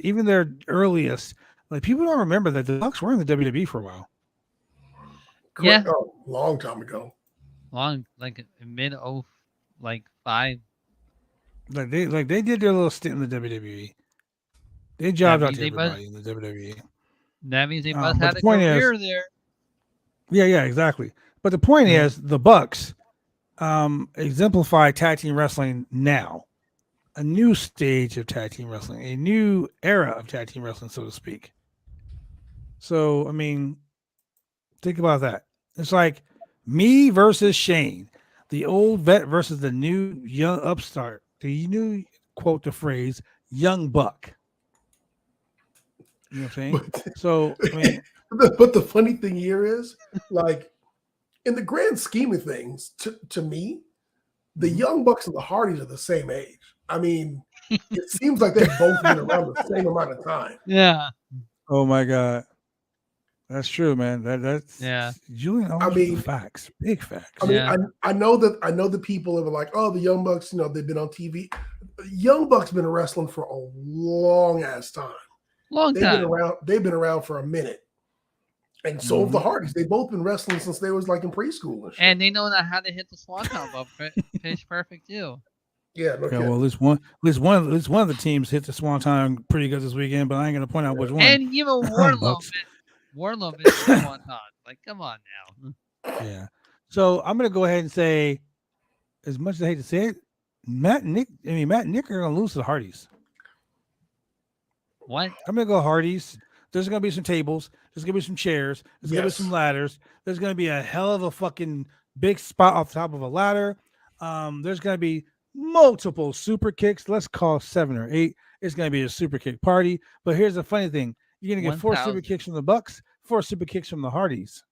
even their earliest, like people don't remember that the Bucks were in the WWE for a while. Correct. Yeah. Oh, long time ago. Long, like mid like 5. Like they did their little stint in the WWE. They That jobbed out means to they must. everybody in the WWE. That means they must But have the a point is, career there. yeah, exactly. But the point is, the Bucks exemplify tag team wrestling now, a new stage of tag team wrestling, a new era of tag team wrestling, so to speak. So, I mean, think about that. It's like me versus Shane, the old vet versus the new young upstart. The new quote the phrase young buck. You know what I'm saying? But, So, I mean, but the funny thing here is, like, in the grand scheme of things, to me, the Young Bucks and the Hardys are the same age. I mean, it seems like they've both been around the same amount of time. Yeah. oh my God. That's true, man. That's Yeah. Julian I always with mean, the facts, big facts. I mean, Yeah. I know the people that were like, oh, the Young Bucks, they've been on TV. Young Bucks been wrestling for a long ass time. Long They've time. been around. They've been around for a minute, and so have the Hardys. They've both been wrestling since they was like in preschool and shit. And they know how to hit the swanton up pitch perfect too. Yeah, no Okay, kidding. well, at least one of the teams hit the Swanton pretty good this weekend, but I ain't gonna point out which one. And even Warlow Bucks. Warlow hit the swanton. Like, come on now. Yeah. So I'm gonna go ahead and say, as much as I hate to say it, Matt and Nick are gonna lose to the Hardys. What? I'm gonna go Hardys. There's gonna be some tables. There's gonna be some chairs. There's gonna be some ladders. There's gonna be a hell of a fucking big spot off the top of a ladder. There's gonna be multiple super kicks. Let's call 7 or 8. It's gonna be a super kick party. But here's the funny thing: you're gonna get 4 super kicks from the Bucks, 4 super kicks from the Hardys.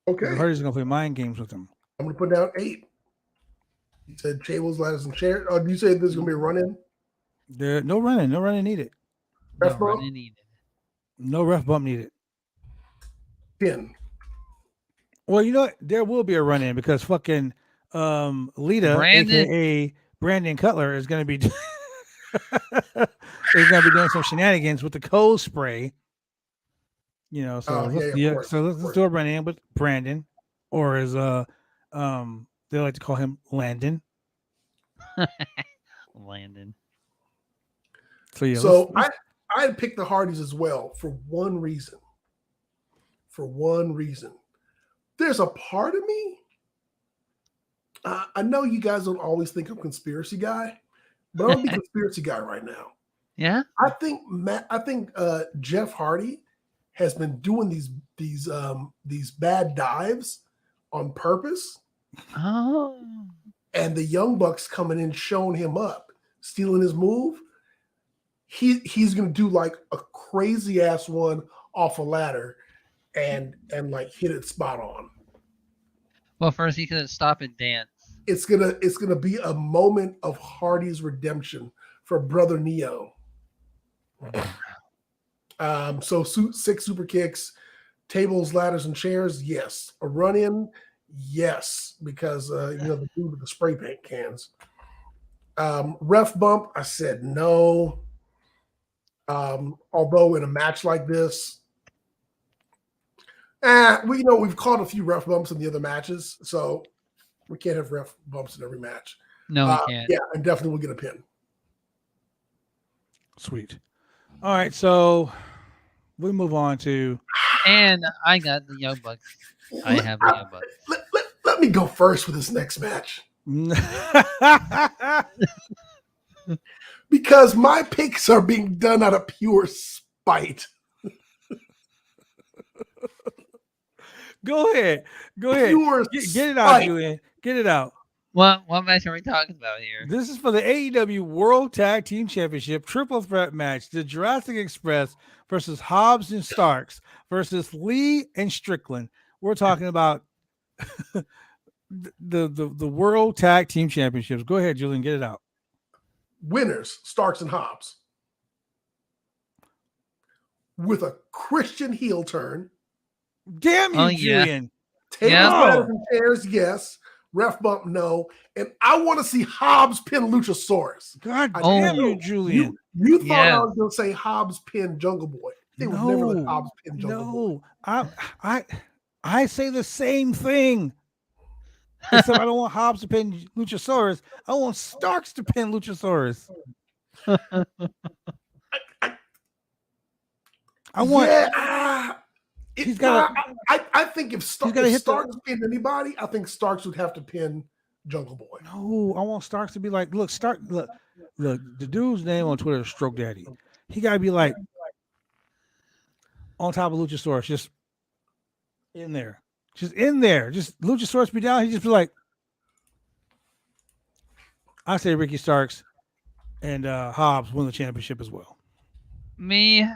Okay. The Hardys are gonna play mind games with them. I'm gonna put down 8. You said tables, ladders, and chairs. Oh, you said there's gonna be a run-in? There no running needed. No running needed. No ref bump needed. 10. Well, you know what? There will be a run in because fucking Lita, aka Brandon Cutler, is gonna be doing some shenanigans with the cold spray. So let's do a run in with Brandon, or as they like to call him, Landon. Landon. So yeah. I picked the Hardys as well for one reason. There's a part of me. I know you guys don't always think I'm conspiracy guy, but I'm gonna be conspiracy guy right now. Yeah. I think Jeff Hardy has been doing these bad dives on purpose. Oh. And the Young Bucks coming in, showing him up, stealing his move. He's gonna do like a crazy ass one off a ladder and like hit it spot on. Well, first he could stop and dance. It's gonna be a moment of Hardy's redemption for Brother Neo. So 6 super kicks, tables, ladders, and chairs. Yes. A run in. Yes, because the dude with the spray paint cans. Ref bump. I said no. Although in a match like this, We've caught a few ref bumps in the other matches, so we can't have ref bumps in every match. No, we can't. Yeah, and definitely we'll get a pin. Sweet. All right, so we move on to. And I got the Young Bucks. I have the Young Bucks. Let me go first with this next match. Because my picks are being done out of pure spite. Go ahead. Pure Get it out, spite. Julian. Get it out. What match are we talking about here? This is for the AEW World Tag Team Championship triple threat match. The Jurassic Express versus Hobbs and Starks versus Lee and Strickland. We're talking about the World Tag Team Championships. Go ahead, Julian. Get it out. Winners, Starks and Hobbs. With a Christian heel turn. Damn you, Oh, yeah. Julian. Tables, ladders, and chairs, yes. Ref bump, no. And I want to see Hobbs pin Luchasaurus. God damn you, Julian. You thought I was going to say Hobbs pin Jungle Boy. They would never let Hobbs pin Jungle Boy. I say the same thing. Except I don't want Hobbs to pin Luchasaurus. I want Starks to pin Luchasaurus. I want. Yeah, he's got. I think if Starks pinned anybody, I think Starks would have to pin Jungle Boy. No, I want Starks to be like, look, look. The dude's name on Twitter is Stroke Daddy. He gotta be like on top of Luchasaurus, just in there. Just Luchasaurus be down. He just be like, I say Ricky Starks and Hobbs win the championship as well. Me,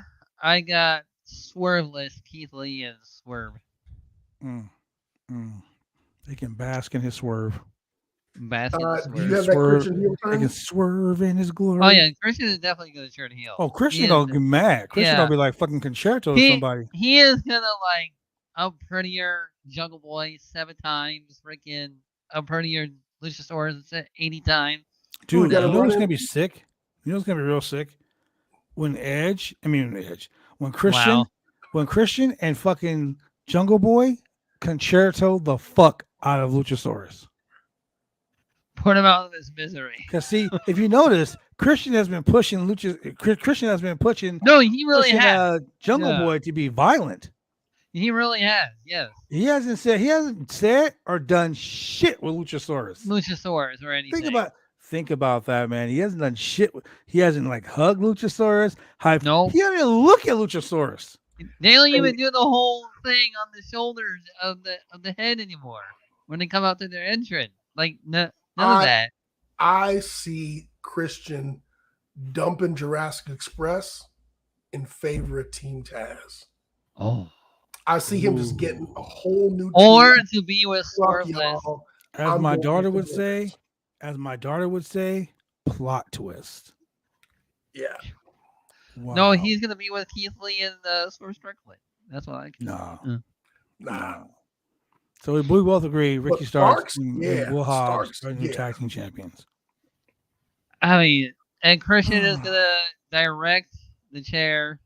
I got Swerveless Keith Lee and Swerve. They can bask in his swerve. Bask in his do you have that Christian heel turn? They can swerve in his glory. Oh yeah, Christian is definitely going to turn heel. Oh, Christian gonna get mad. Christian gonna be like fucking concerto to somebody. He is gonna like up prettier Jungle Boy 7 times, freaking up prettier Luchasaurus 80 times. Dude, you know what's gonna be sick? You know what's gonna be real sick? When Christian and fucking Jungle Boy concerto the fuck out of Luchasaurus. Put him out of his misery. Because see, if you notice, Christian has been pushing Christian has been pushing. No, he really has Jungle Boy to be violent. He really has. Yes. He hasn't said or done shit with Luchasaurus or anything. Think about that, man. He hasn't done shit. He hasn't like hugged Luchasaurus. No. He hasn't even look at Luchasaurus. They don't even do the whole thing on the shoulders of the head anymore when they come out to their entrance. Like none of that. I see Christian dumping Jurassic Express in favor of Team Taz. Oh. I see him just getting a whole new team. Or to be with Swerveless. As my daughter would say, plot twist. Yeah. Wow. No, he's gonna be with Keith Lee and Swerve Strickland. That's what I can. Nah. So we both agree Ricky Starks and Will Hobbs are new yeah. tag team champions. I mean, and Christian is gonna direct the chair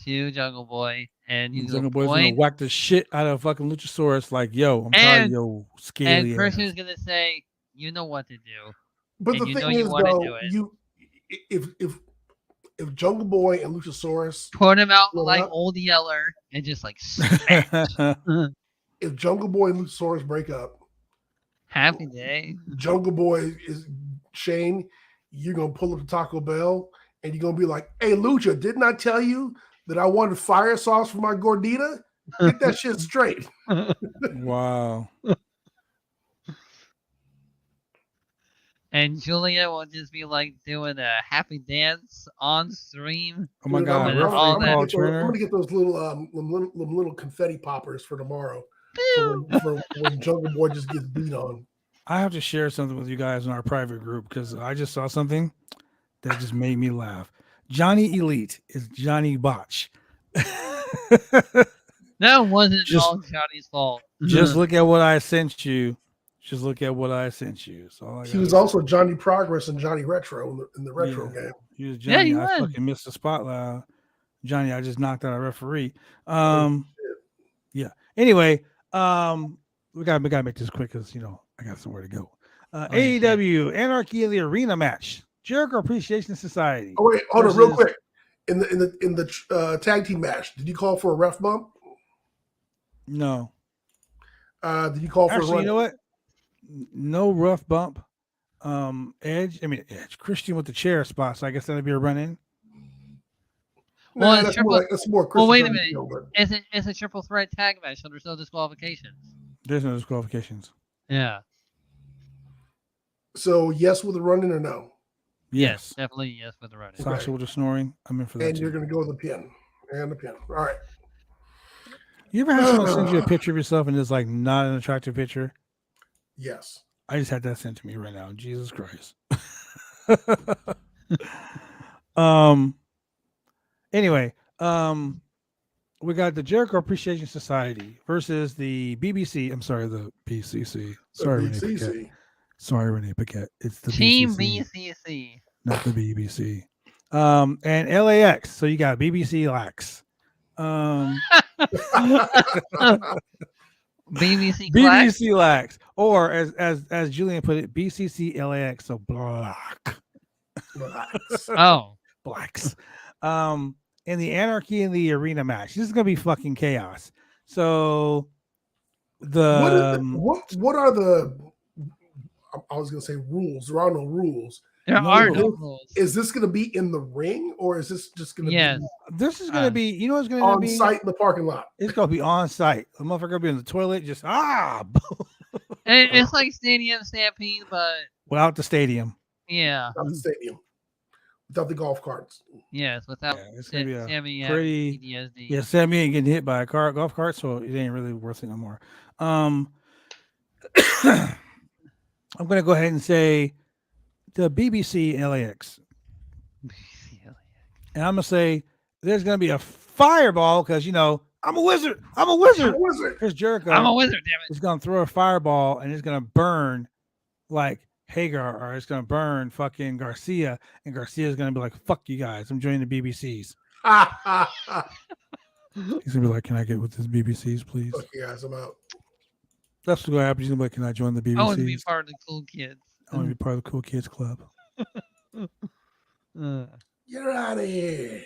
to Jungle Boy, and he's Jungle Boy's gonna whack the shit out of fucking Luchasaurus like, yo, I'm tired of your scaly. And Christian's gonna say, you know what to do. But the thing is, though, if Jungle Boy and Luchasaurus put him out like Old Yeller and just like smash. If Jungle Boy and Luchasaurus break up, happy day. Jungle Boy is Shane. You're gonna pull up to Taco Bell and you're gonna be like, "Hey, Lucha, didn't I tell you that I wanted fire sauce for my gordita? Get that shit straight." Wow. And Julia will just be like doing a happy dance on stream. Oh my god! I'm gonna get those little confetti poppers for tomorrow. For when Jungle Boy just gets beat on. I have to share something with you guys in our private group because I just saw something that just made me laugh. Johnny Elite is Johnny Botch. That wasn't all Johnny's fault. Just look at what I sent you. Just look at what I sent you. So he was also Johnny Progress and Johnny Retro in the retro game. He was Johnny. I fucking missed the spotlight. Johnny, I just knocked out a referee. Yeah. Anyway, we gotta make this quick because I got somewhere to go. Oh, yeah, shit. AEW Anarchy in the Arena match. Jericho Appreciation Society. Oh wait, hold on, real versus- quick. In the tag team match, did you call for a ref bump? No. Did you call for a Actually, run? you know what? No rough bump. Edge. Christian with the chair spot. So I guess that'd be a run in. Nah, Well, that's triple- more Well, wait a Christian minute. deal, but It's a triple threat tag match, so there's no disqualifications. There's no disqualifications. Yeah. so yes with a run in or no? Yes. Definitely yes for the running. Sasha with the snoring. I'm in for that. And you're Too. going to go with the pin. And the pin. All right. You ever have someone send you a picture of yourself and it's like not an attractive picture? Yes. I just had that sent to me right now. Jesus Christ. Anyway, we got the Jericho Appreciation Society versus the BBC. I'm sorry, the BCC. Sorry, Renee Paquette. BCC. Sorry, Renee Paquette. It's the Team BCC, BCC. not the BBC. And LAX. So you got BBC Lax. BBC Clack. BBC Lax, or as Julian put it, BCC LAX. So block. Oh. Blacks. In the Anarchy in the Arena match. This is gonna be fucking chaos. So what are the I was gonna say rules. There are no rules. There are no rules. Is this gonna be in the ring or is this just gonna Yes. be this is gonna be, you know what's gonna on be site in the parking lot? It's gonna be on site. The motherfucker gonna be in the toilet, just It's like Stadium Stampede, but without the stadium. yeah. Without the stadium. Without the golf carts. Yes, without It's gonna be a Sammy pretty PTSD. Yeah, Sammy ain't getting hit by a golf cart, so it ain't really worth it no more. I'm gonna go ahead and say the BBC LAX. And I'm gonna say there's gonna be a fireball because I'm a wizard. I'm a wizard. Here's Jericho. I'm a wizard, damn it. He's gonna throw a fireball and it's gonna burn like Hagar, or it's gonna burn fucking Garcia, and Garcia's gonna be like, "Fuck you guys, I'm joining the BBCs." He's gonna be like, "Can I get with this BBCs, please?" Fuck you guys, I'm out. That's what's gonna happen. He's gonna be like, "Can I join the BBCs?" I want to be part of the cool kids. I want to be part of the cool kids club. You're out of here.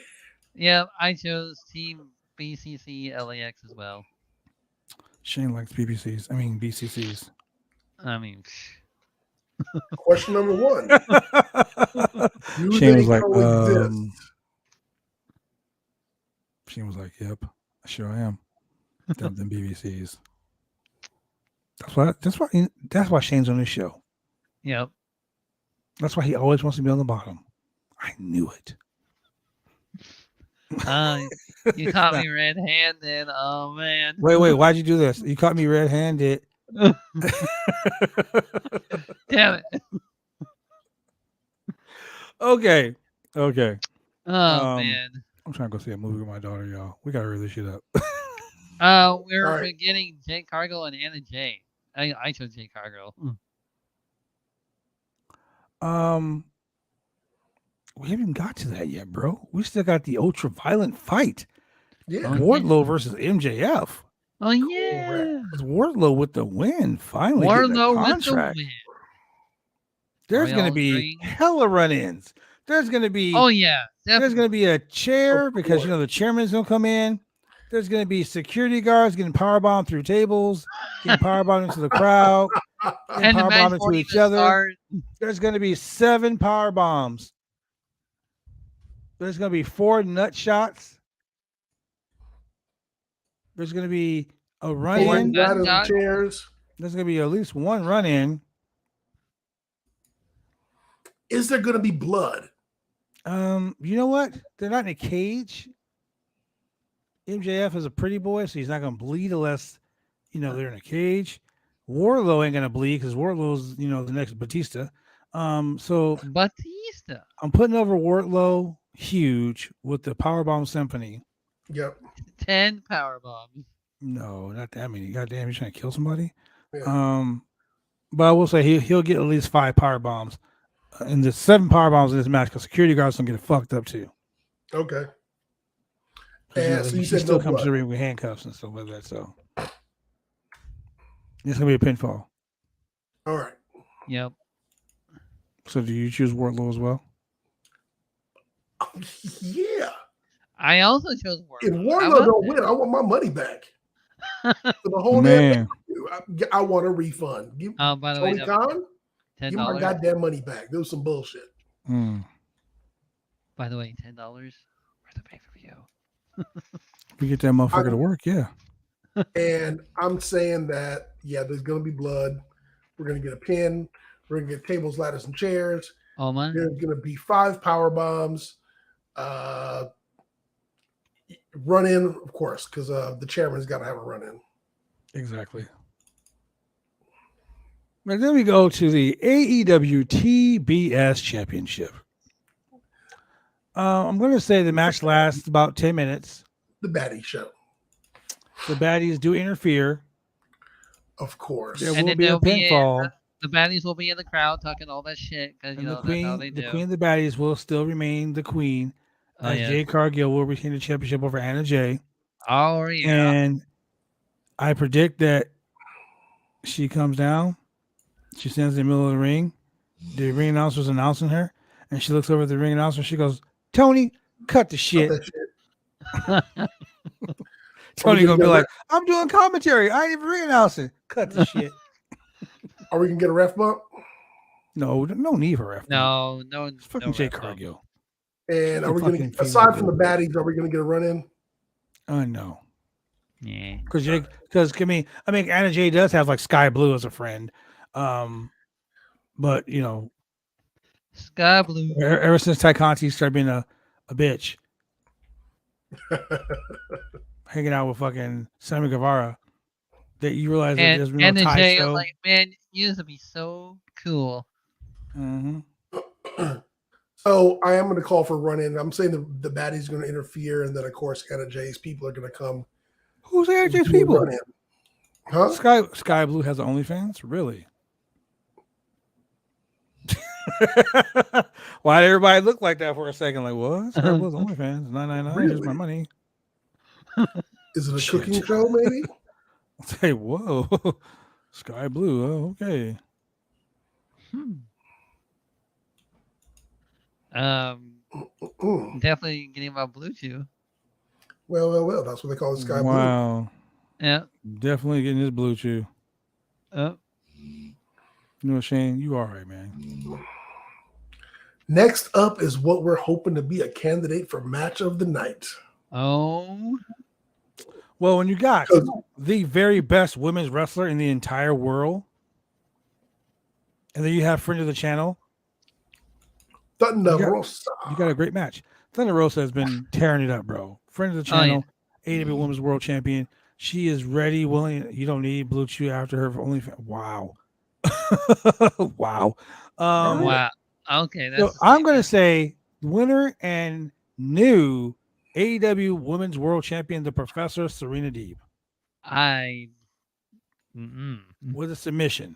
Yeah, I chose Team BCC LAX as well. Shane likes BBCs. I mean BCCs. I mean, Question number 1. Do Shane they was like, coexist? Shane was like, "Yep, sure I am." Them BBCs. That's why Shane's on this show. yep. That's why he always wants to be on the bottom. I knew it. You caught me red-handed. Oh man. Wait, why'd you do this? You caught me red-handed. Damn it. Okay. Oh man. I'm trying to go see a movie with my daughter, y'all. We gotta hurry this shit up. We're All right. forgetting Jay Cargill and Anna Jay. I chose Jay Cargill. We haven't even got to that yet, bro. We still got the ultra violent fight. Yeah. Wardlow versus MJF. Oh yeah. It's Wardlow with the win. Finally, getting a Wardlow with the contract. win. There's Are going to y'all be agreeing? hella run-ins. There's going to be Oh yeah. there's Definitely. going to be a chair Of because course. the chairman's going to come in. There's going to be security guards getting powerbombed through tables, getting powerbombed into the crowd, getting And the match powerbombed into won't each even other. start. There's going to be 7 power bombs. There's going to be 4 nut shots. There's going to be a run Four in. nut Out of the shots? chairs. There's going to be at least 1 run in. Is there going to be blood? You know what? They're not in a cage. MJF is a pretty boy, so he's not going to bleed unless, they're in a cage. Wardlow ain't going to bleed because Wardlow's, the next Batista. So Batista. I'm putting over Wardlow huge with the Powerbomb Symphony. Yep. 10 power bombs. No, not that many. Goddamn, he's trying to kill somebody. Yeah. But I will say he'll get at least 5 power bombs. And there's 7 power bombs in this match because security guards don't get it fucked up too. Okay. 'Cause, And so you he said still no comes blood. to the ring with handcuffs and stuff like that. So It's gonna be a pinfall. All right. Yep. So do you choose Wardlow as well? Yeah. I also chose If Wardlow. How Warlow about don't win, I want my money back that? for the whole damn Man, pay-per-view. I want a refund. Give By the way, Tony that was Khan, give my $10. goddamn money back. There was some bullshit. By the way, $10 for the pay-per-view. if we get that motherfucker to work, yeah. And I'm saying that, yeah, there's going to be blood. We're going to get a pin. We're going to get tables, ladders, and chairs. Oh man. There's going to be 5 power bombs. Run in, of course, because the chairman's got to have a run in. Exactly. But then we go to the AEW TBS Championship. I'm going to say the match lasts about 10 minutes. The baddie show. The baddies do interfere. Of course. There And will then be a there'll be pinfall. the baddies will be in the crowd talking all that shit because And the that's how they queen, do. the queen of the baddies will still remain the queen. Oh, As yes. Jade Cargill will retain the championship over Anna Jay. Oh yeah. And I predict that she comes down. She stands in the middle of the ring. The ring announcer's announcing her. And she looks over at the ring announcer. She goes, Tony, cut the shit. Cut that shit. Tony going to be like, I'm doing commentary. I ain't even ring announcing. Cut the shit. Are we going to get a ref bump? No need for ref. No. It's fucking no Jade ref bump. Cargill. And are we going fucking to, aside from female the baddies, are we going to get a run in? No. Yeah. Because I mean, Anna Jay does have like Sky Blue as a friend. But, you know, Sky Blue. ever since Ty Conti started being a bitch, hanging out with fucking Sammy Guevara, that you realize that there's no and then Ty Jay show. was like, man, you used to be so cool. Mm-hmm. So I am going to call for run in. I'm saying the baddie's going to interfere, and then of course Anna Jay's people are going to come. Who's Anna Jay's do a people? run in. Huh? Sky Blue has OnlyFans? Really? Why did everybody look like that for a second? Like, what? Sky Blue's OnlyFans? $9.99. Here's my money. Is it a Shit. cooking show, maybe? Say, whoa. Sky Blue. Oh, okay. Definitely getting my Blue Chew. Well. That's what they call the Sky Blue. Wow. Yeah. Definitely getting this Blue Chew. Oh. You know what, Shane? You all right, man. Next up is what we're hoping to be a candidate for match of the night. Oh. Well, when you got the very best women's wrestler in the entire world, and then you have friend of the channel, Thunder Rosa. You got a great match. Thunder Rosa has been tearing it up, bro. Friend of the channel, AEW Women's World Champion. She is ready, willing. You don't need Blue Chew after her for OnlyFans. Wow. Wow. Wow. Okay. So I'm going to say winner and new AEW Women's World Champion, the Professor Serena Deeb. With a submission.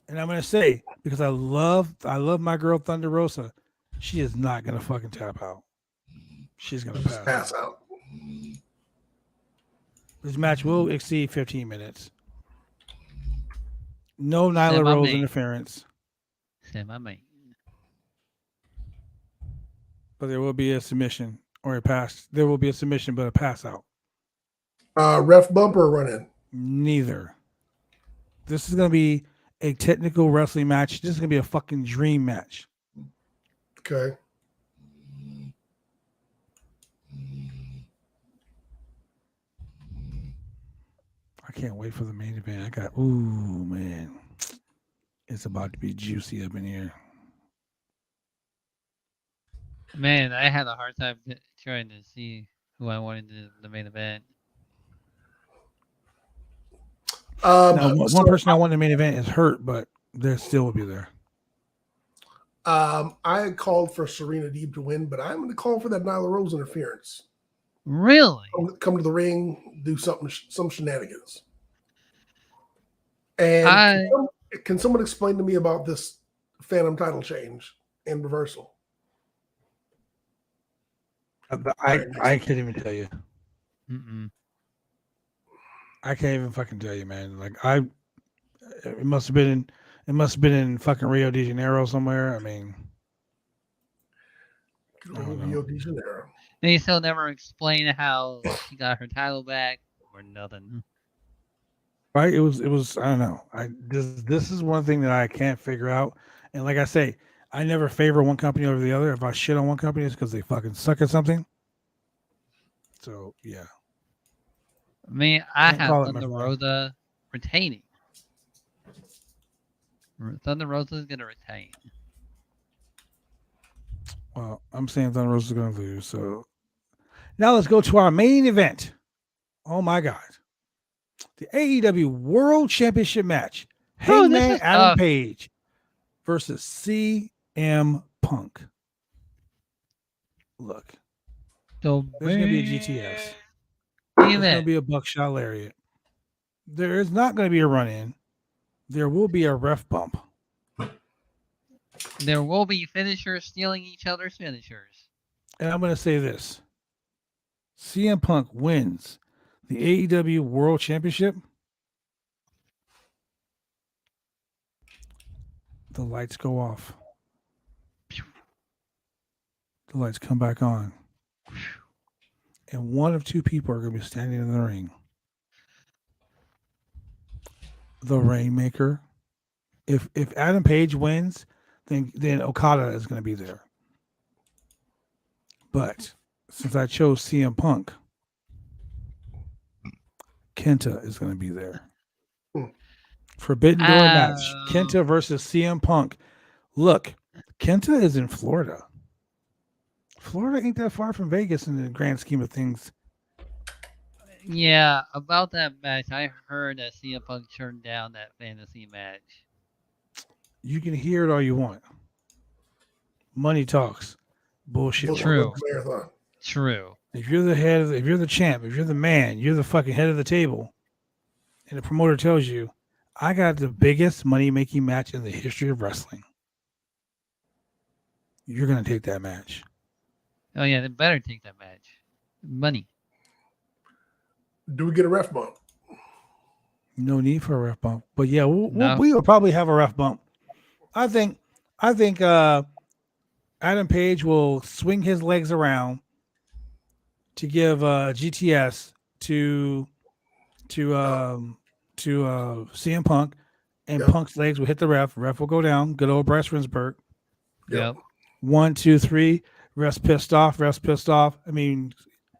And I'm going to say, because I love my girl Thunder Rosa, she is not going to fucking tap out. She's going to pass out. This match will exceed 15 minutes. No Nyla Rose interference. Say my mate. But there will be a submission or a pass. There will be a submission, but a pass out. Ref bump or run in? Neither. This is going to be a technical wrestling match. This is going to be a fucking dream match. Okay. I can't wait for the main event. Ooh, man. It's about to be juicy up in here. Man, I had a hard time trying to see who I wanted in the main event. Now, one person I want in the main event is hurt, but they still will be there. I called for Serena Deeb to win, but I'm going to call for that Nyla Rose interference. Really? Come to the ring, do some shenanigans. And can someone explain to me about this Phantom title change and reversal? I can't even tell you. I can't even fucking tell you, man. Like it must have been in fucking Rio de Janeiro somewhere. I mean, Good I old don't know. Rio de Janeiro. They still never explain how she got her title back or nothing. Right? It was. I don't know. This is one thing that I can't figure out. And like I say, I never favor one company over the other. If I shit on one company, it's because they fucking suck at something. So yeah, I mean, I can't have call it, my Thunder friend. Rosa retaining. Thunder Rosa is gonna retain. Well, I'm saying Thunder Rosa is going to lose. So now let's go to our main event. Oh my god, the AEW World Championship match: Oh, this Hangman is Adam tough. Page versus CM Punk. Look, So there's going to be a GTS. main There's going to event. be a buckshot lariat. There is not going to be a run in. There will be a ref bump. There will be finishers stealing each other's finishers. And I'm going to say this: CM Punk wins the AEW World Championship. The lights go off. The lights come back on. And one of two people are going to be standing in the ring. The Rainmaker. If Adam Page wins, then Okada is going to be there. But since I chose CM Punk, Kenta is going to be there. Forbidden Door match. Kenta versus CM Punk. Look, Kenta is in Florida. Florida ain't that far from Vegas in the grand scheme of things. Yeah, about that match, I heard that CM Punk turned down that fantasy match. You can hear it all you want. Money talks. Bullshit. Look, True. look, marathon. True. If you're the head, if you're the champ, if you're the man, you're the fucking head of the table, and the promoter tells you, I got the biggest money making match in the history of wrestling, you're going to take that match. Oh yeah, they better take that match. Money. Do we get a ref bump? No need for a ref bump. But yeah, No. we will probably have a ref bump. I think Adam Page will swing his legs around to give GTS to CM Punk, and Yep. Punk's legs will hit the ref. Ref will go down. Good old Bryce Rinsberg. Yep. 1, 2, 3. Ref's pissed off. Ref's pissed off. I mean,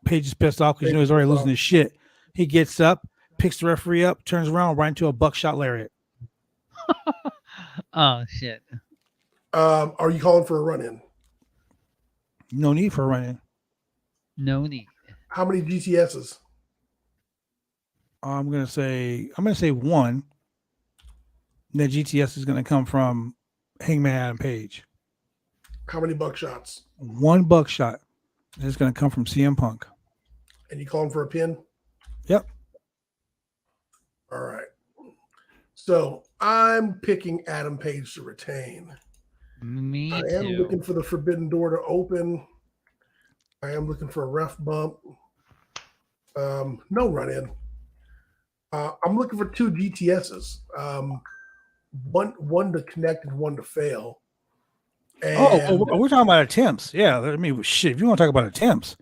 Page is pissed off because you know he's already losing his shit. He gets up, picks the referee up, turns around, right into a buckshot lariat. Oh shit. Are you calling for a run-in? No need for a run-in. No need. How many GTSs? I'm gonna say one. The GTS is gonna come from Hangman Adam Page. How many buckshots? One buckshot is gonna come from CM Punk. And you calling for a pin? Yep. All right. So I'm picking Adam Page to retain. Me I am too. looking for the Forbidden Door to open. I am looking for a ref bump. No run-in. I'm looking for two GTSs. One to connect and one to fail. And we're talking about attempts. Yeah, I mean, shit. If you want to talk about attempts,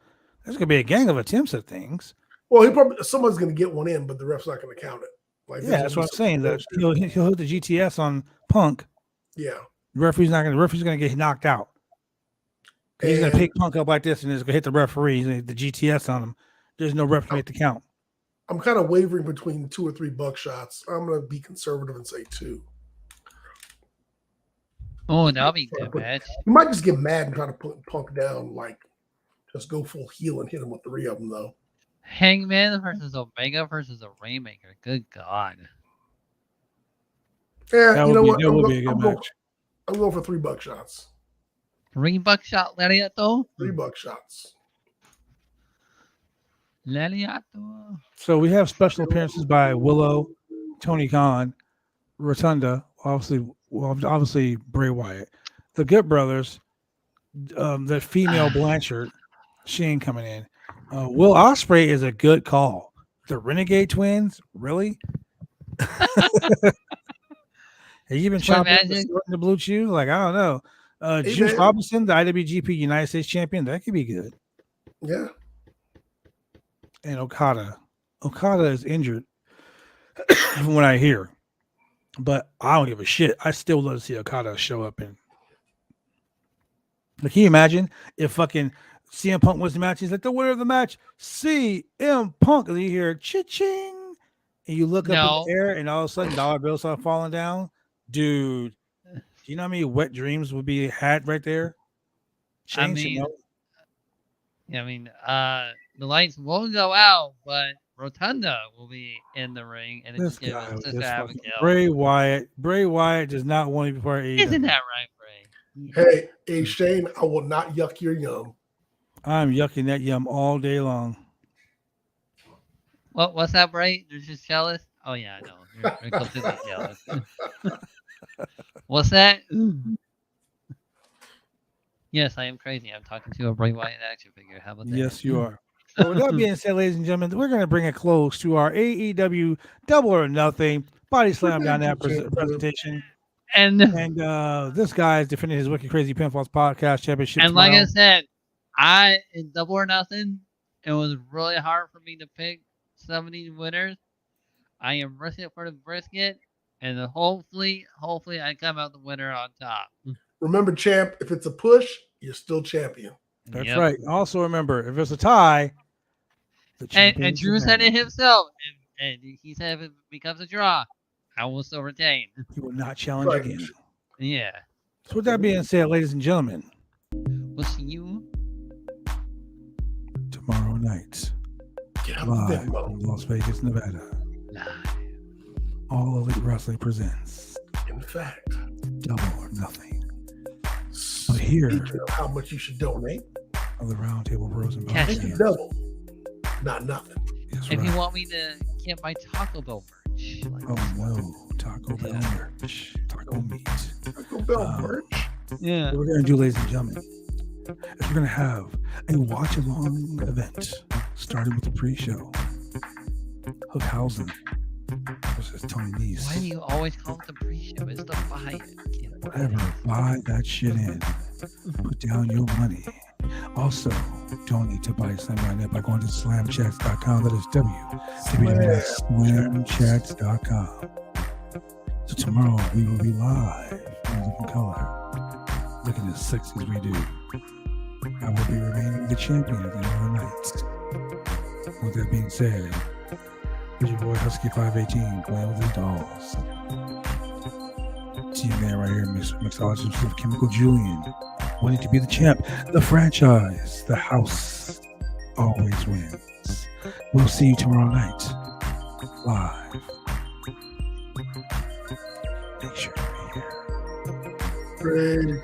there's gonna be a gang of attempts at things. well, someone's going to get one in, but the ref's not going to count it. Like, Yeah, that's what I'm saying. That he'll hit the GTS on Punk. Yeah. The referee's gonna get knocked out. He's gonna pick Punk up like this, and he's gonna hit the referee. The GTS on him. There's no ref to make the count. I'm kind of wavering between 2 or 3 buckshots. I'm going to be conservative and say 2. Oh, that'll be a good match. You might just get mad and try to put Punk down, like just go full heel and hit him with 3 of them, though. Hangman versus Omega versus a Rainmaker. Good God. Yeah, That you know would what? be, that would be a good match. I'm going for 3 buckshots. 3 buckshot Lariato. 3 buckshots. Lariato. So we have special appearances by Willow, Tony Khan, Rotunda, obviously Bray Wyatt, the Good Brothers, the female Blanchard, she ain't coming in. Will Ospreay is a good call. The Renegade Twins? Really? Have you been Twin chopping Magic? the Blue Chew? Like, I don't know. Hey, Juice man. Robinson, the IWGP United States champion, that could be good. Yeah. And Okada. Okada is injured from what I hear. But I don't give a shit. I still would love to see Okada show up in. Like, can you imagine if fucking CM Punk wins the match? He's like, the winner of the match, CM Punk. And you hear cha-ching. And you look up in the air, and all of a sudden, dollar bills start falling down. Dude, do you know how many wet dreams would be had right there? I mean, the lights will go out, but Rotunda will be in the ring, and This it's give guy us was Sister just fucking Abigail. Bray Wyatt. Bray Wyatt does not want to be part of AEW. Isn't that right, Bray? Hey, Shane, I will not yuck your yum. I'm yucking that yum all day long. What's that, Bray? You're just jealous? Oh yeah, I know. You're completely jealous. What's that? Yes, I am crazy. I'm talking to a Bray Wyatt action figure. How about that? Yes, you are. So with that being said, ladies and gentlemen, we're going to bring a close to our AEW Double or Nothing Body Slam Down that presentation. And this guy is defending his Wicked Crazy Pinfalls Podcast Championship. And tomorrow. like I said, in Double or Nothing, it was really hard for me to pick 70 winners. I am risking it for the brisket, and hopefully I come out the winner on top. Remember, champ, if it's a push, you're still champion. That's right. Also remember, if it's a tie, and Drew said it himself, and he said if it becomes a draw, I will still retain. He will not challenge again. Yeah. So with that being said, ladies and gentlemen, we'll see you tomorrow night. Live from Las Vegas, Nevada. All Elite Wrestling presents. In fact, Double or Nothing. But here, how much you should donate on the Roundtable Bros and Bones. Double, not nothing. If you want me to get my Taco Bell merch. Oh no, Taco Bell merch, Taco meat, Taco Bell merch. Yeah. What we're gonna do, ladies and gentlemen, is we're gonna have a watch-along event, starting with the pre-show. Hookhausen versus Tony Nese. Why do you always call it the pre-show? It's the buy. Whatever, buy that shit in. Put down your money. Also, donate to BodySlam.net by going to slamchecks.com. That is www.slamchecks.com. So tomorrow we will be live in different color, looking as sexy as we do. I will be remaining the champion at the end of the night. With that being said, here's your boy Husky518 playing with his dolls. See you man right here, mixologist of Chemical Julian, wanting to be the champ, the franchise, the house always wins. We'll see you tomorrow night, live. Make sure to be here. Great.